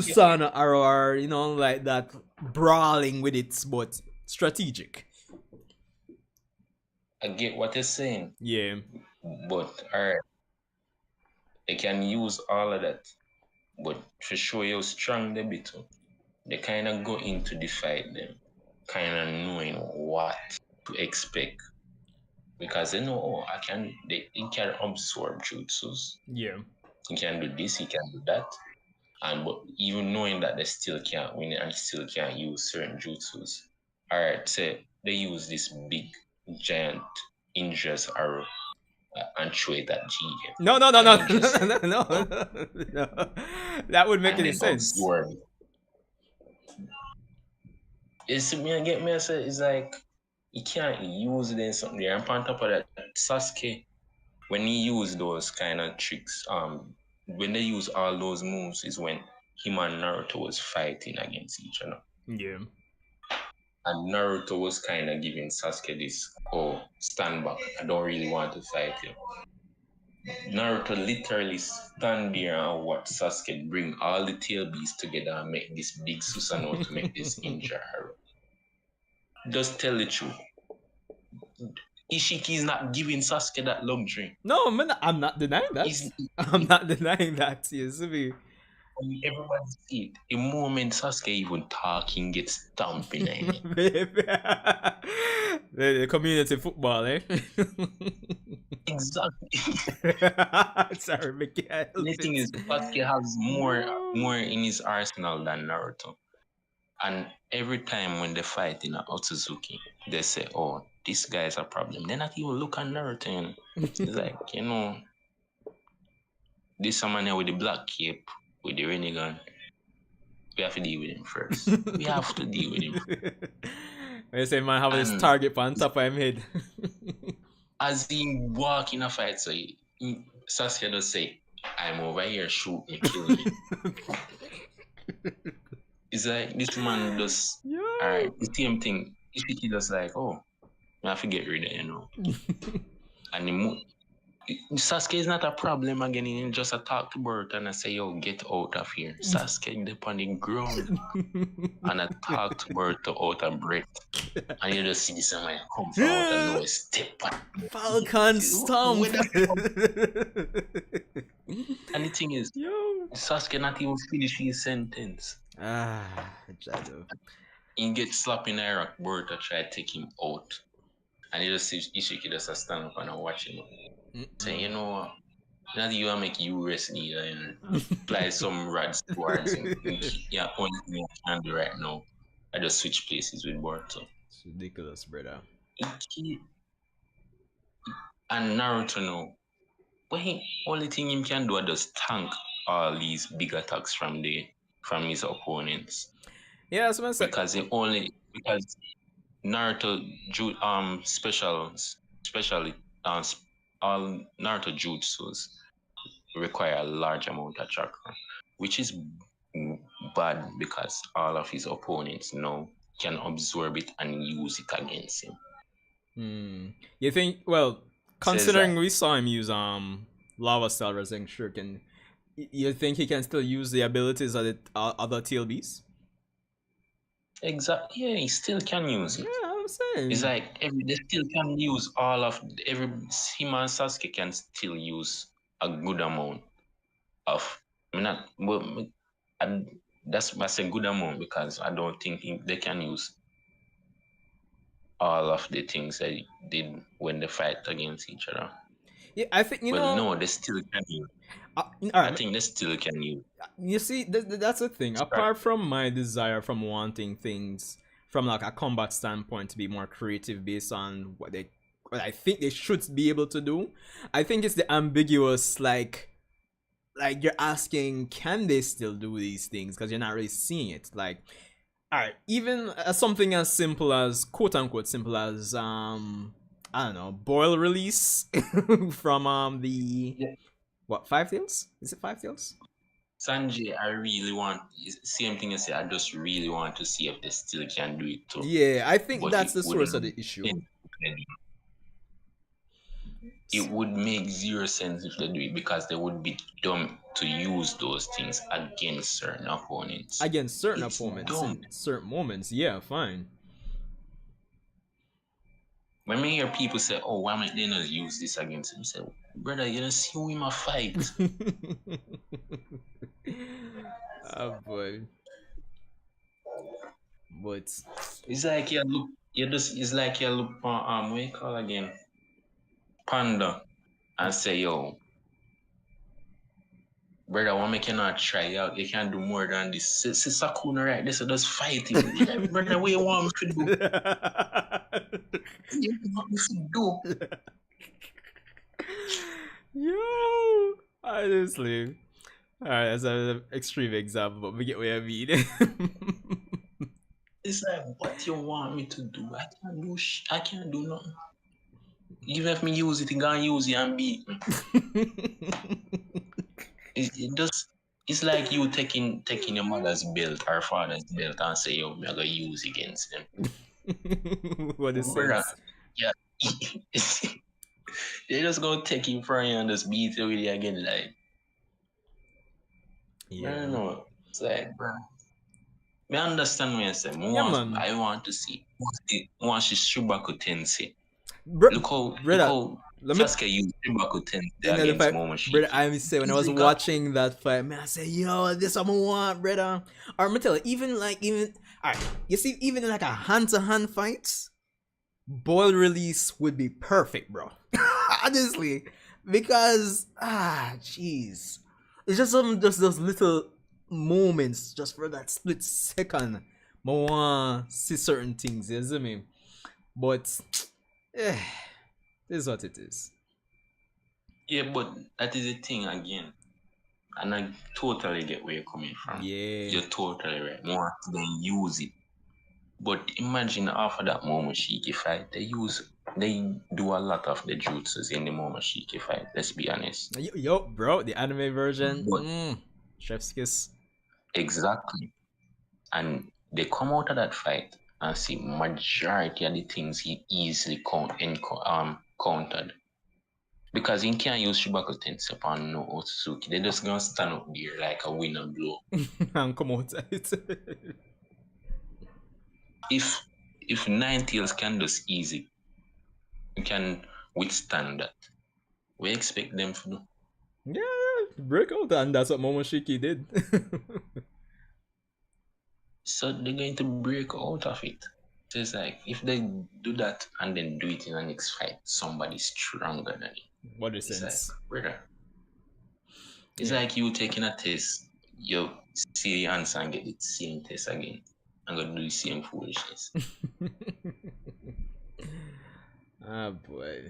Yeah, Susana or you know like that brawling with it, but strategic. I get what you're saying, Yeah, but alright, they can use all of that, but to show you how strong they be too, they kind of go into the fight them, kind of knowing what to expect because they know, oh, he can absorb jutsus. yeah, He can do this, he can do that. And but even knowing that they still can't win and still can't use certain jutsus. Alright, say they use this big giant injures arrow and throw it at GM. No, no, no, And no, him no, just no, no, no. That would make and any then sense. absorb. It's me and get me I say it's like you can't use it in something there. And on top of that, Sasuke, when he used those kind of tricks, when they use all those moves is when him and Naruto was fighting against each other. Yeah. And Naruto was kind of giving Sasuke this, oh, stand back. I don't really want to fight you. Naruto literally stand there and watch Sasuke bring all the tail beasts together and make this big Susanoo to make this ninja arrow. Just tell the truth. Ishiki is not giving Sasuke that luxury. No, man, I'm not denying that. He's, I'm not denying that. Yes, everybody see it. The moment Sasuke even talking gets stamping in it. The community football, eh? Exactly. Sorry, Mickey. The thing is, Sasuke has more in his arsenal than Naruto. And every time when they fight in Otsutsuki, they say, oh, this guy is a problem. They not even look at Naruto. You know? It's like, this someone here with the black cape, with the Rinnegan, we have to deal with him first. We have to deal with him. I say, man, have this target on top of him head. As he walk in a fight, so Sasuke does say, I'm over here, shoot me, kill me. It's like, this man does, alright, the same thing. He does like, oh, I have to get rid of and Sasuke is not a problem again. He just attack the bird and I say, yo, get out of here. Sasuke is on the ground and attack the bird out of breath. And you just see this man come from out and no step on. Falcon stomp. And the thing is, Sasuke not even finish his sentence. Shadow. He gets slapped in the rock, bird to try to take him out. And you just see Ishiki just stand up and watch him. Say, you know what? Not you make you rest either and apply some rods towards him. Yeah, only thing I can do right now. I just switch places with Boruto. It's ridiculous, brother. And Naruto now. But only thing he can do is just tank all these big attacks from his opponents. Yeah, that's what I said. Because Naruto especially all Naruto jutsus require a large amount of chakra, which is bad because all of his opponents now can absorb it and use it against him. You think? Well, considering we saw him use lava style Rasen Shuriken, you think he can still use the abilities of the other TLBs? Exactly. Yeah, he still can use it. Yeah, I'm saying. It's like they still can use all of him and Sasuke can still use a good amount of. That's a good amount because I don't think they can use all of the things they did when they fight against each other. Yeah, I think no, they still can use. I think they still can use. You see, that's the thing. Apart from my desire from wanting things from like a combat standpoint to be more creative based on what I think they should be able to do, I think it's the ambiguous like you're asking, can they still do these things? Because you're not really seeing it. Like, all right, even something as simple as quote unquote simple as I don't know, boil release from the what, 5 Tails? Is it 5 Tails? Sanjay, I really want same thing you say. I just really want to see if they still can do it too. Yeah, I think that's the source of the issue. It would make zero sense if they do it because they would be dumb to use those things against certain opponents. Against certain opponents in certain moments, yeah, fine. When I hear people say, "Oh, why might they not use this against him?" I say, "Brother, you don't see him a fight." Oh boy. But it's like it's like you look for what you call again? Panda and say, yo, brother, why make you not try out? You can't do more than this. See Sakuna right this, so just fight him. Like, brother, what you want me to do? You want me to do? Yo, honestly. Alright, that's an extreme example, but we get what I mean. It's like, what you want me to do? I can't do nothing. Even if me use it, you gonna use it and beat me. It just, it's like you taking your mother's belt or father's belt and say, yo, me gonna use against them. What is Brother, sense? yeah. They just gonna take you from you and just beat you with it again, like. I don't know. It's like, bro. I understand what you say. Yeah, man. I want to see. Once she Shubaku Tensei. Bro, Look brother, how let me Sasuke used Shubaku Tensei another against fight, brother. Momoshiki. I say when I was Easily got watching that fight, man, I say, yo, this I'm gonna want, brother. Or I'm gonna tell you, even alright, you see, even in like a hand-to-hand fight, boil release would be perfect, bro. Honestly, because jeez, it's just just those little moments, just for that split second, I want see certain things. You see me? But eh, this is what it is. Yeah, but that is the thing again. And I totally get where you're coming from. Yeah. You're totally right. More than use it. But imagine after that Momoshiki fight, they do a lot of the jutsus in the Momoshiki fight, let's be honest. Yo, bro, the anime version, But chef's kiss. exactly. And they come out of that fight and see majority of the things he easily countered. Because he can't use Shubaku Tensei upon no Otsutsuki. They just gonna stand up there like a winner blow. And come out it. If Nine Tails can just easy, you can withstand that. We expect them to do. Yeah, break out, and that's what Momoshiki did. So they're going to break out of it. So it's like if they do that and then do it in the next fight, somebody stronger than it. What is It's sense? like, brother. It's like you taking a test, you see the answer and get the same test again. I'm gonna do the same foolishness. Ah boy.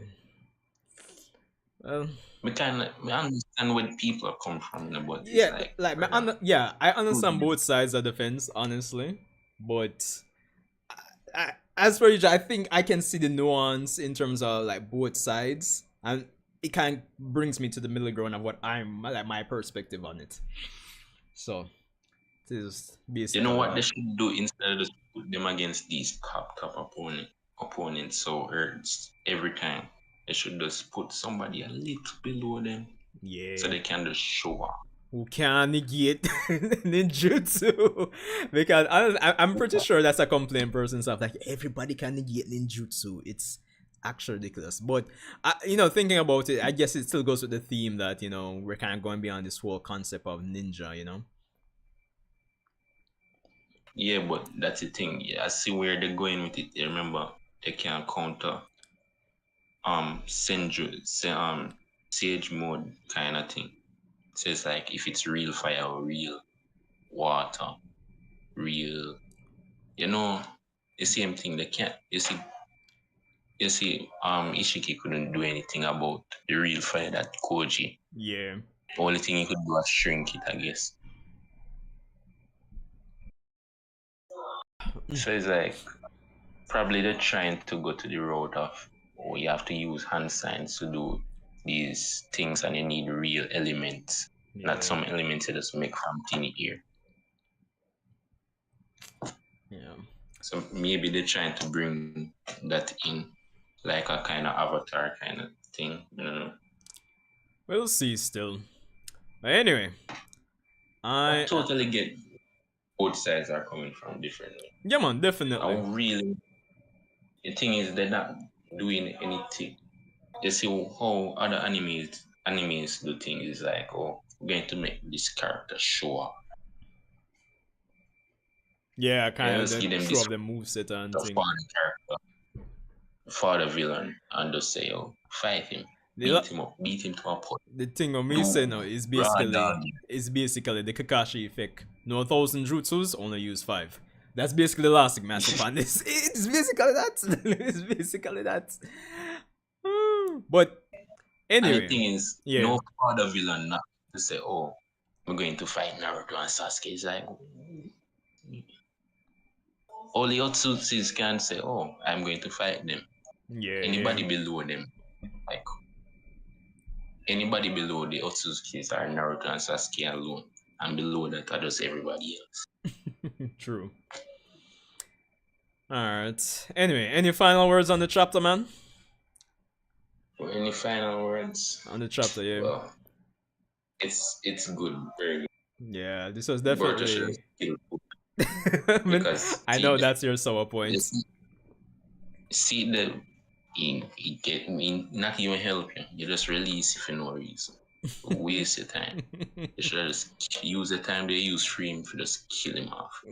Well, I understand where people come from, but it's yeah, like brother, yeah, I understand both sides of the fence, honestly, but as for you, I think I can see the nuance in terms of like both sides, and it kind of brings me to the middle ground of what I'm like my perspective on it. So, just you know what they should do instead of just put them against these top opponents so urged every time. They should just put somebody a little below them, yeah, so they can just show up. Who can negate ninjutsu? Because I'm pretty sure that's a complaint person stuff. Like everybody can negate ninjutsu. It's actually ridiculous. But thinking about it, I guess it still goes with the theme that we're kind of going beyond this whole concept of ninja. Yeah, but that's the thing. Yeah, I see where they're going with it. You remember they can counter sage mode kind of thing. So it's like if it's real fire or real water, real the same thing they can't Ishiki couldn't do anything about the real fire that Koji. Yeah. The only thing he could do was shrink it, I guess. So it's like probably they're trying to go to the road of you have to use hand signs to do these things and you need real elements, not some elements you just make from thin air. Yeah. So maybe they're trying to bring that in, like a kind of avatar kind of thing. We'll see still. But anyway, I totally get both sides are coming from differently. Yeah, man, definitely. The thing is they're not doing anything. You see how other animes do things is like, oh, we're going to make this character show up. Yeah, kind of give them show up the moveset and thing. For the villain and just say, oh, fight him. beat him to a point. The thing of me Do saying now raw dog. is basically the Kakashi effect. No 1,000 jutsus, only use 5. That's basically the last master plan. It's basically that. It's basically that. But And the anyway, thing is, yeah. no other villain not to say, oh, we're going to fight Naruto and Sasuke. It's like, all the Otsutsus can say, oh, I'm going to fight them. Yeah. Anybody below them, like, anybody below the Otsutsus are Naruto and Sasuke alone. And below that are just everybody else. True. Alright. Anyway, any final words on the chapter, man? Any final words? On the chapter, yeah. Well, it's good, very good. Yeah, this was Boruto definitely. should have killed because I know that's your sour point. See the he get me not even help you. You just release it for no reason. Waste your time. You should just use the time they use stream for just kill him off.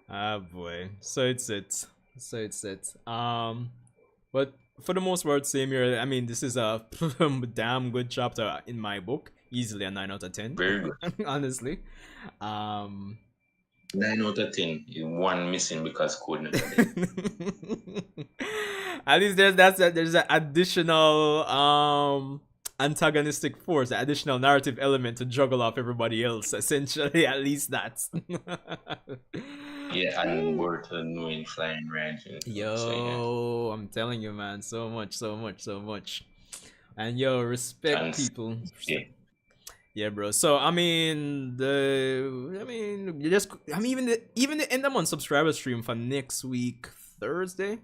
Ah boy. So it's it. But for the most part, same here. I mean, this is a damn good chapter in my book. Easily a 9 out of 10. Very good. Honestly. 9 out of 10. One missing because code never did. At least there's an additional antagonistic force, an additional narrative element to juggle off everybody else. Essentially, at least that. Yeah, and Boruto knowing flying range. Yo, so, yeah. I'm telling you, man, so much. And yo, respect And, people. Yeah. Yeah, bro. So even the end of month subscriber stream for next week Thursday.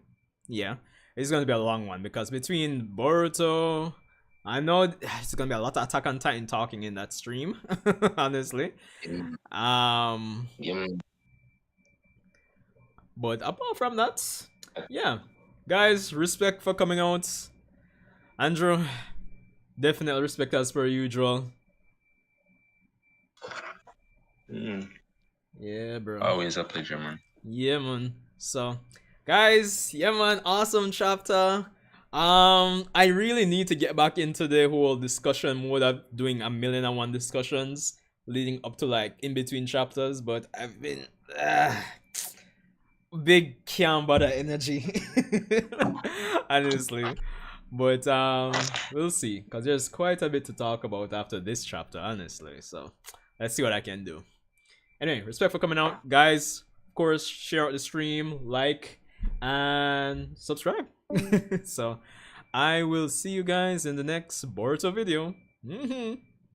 Yeah, it's gonna be a long one because between Boruto, I know it's gonna be a lot of Attack on Titan talking in that stream. Honestly, Yeah. But apart from that, yeah, guys, respect for coming out. Andrew, definitely respect as per usual. Yeah, bro. Always a pleasure, man. Yeah, man. So, guys, yeah, man, awesome chapter. I really need to get back into the whole discussion mode of doing 1,000,001 discussions leading up to like in between chapters, but I've been big can't bother energy, honestly. But we'll see, cause there's quite a bit to talk about after this chapter, honestly. So let's see what I can do. Anyway, respect for coming out, guys. Of course, share out the stream, like, and subscribe. So I will see you guys in the next Boruto video.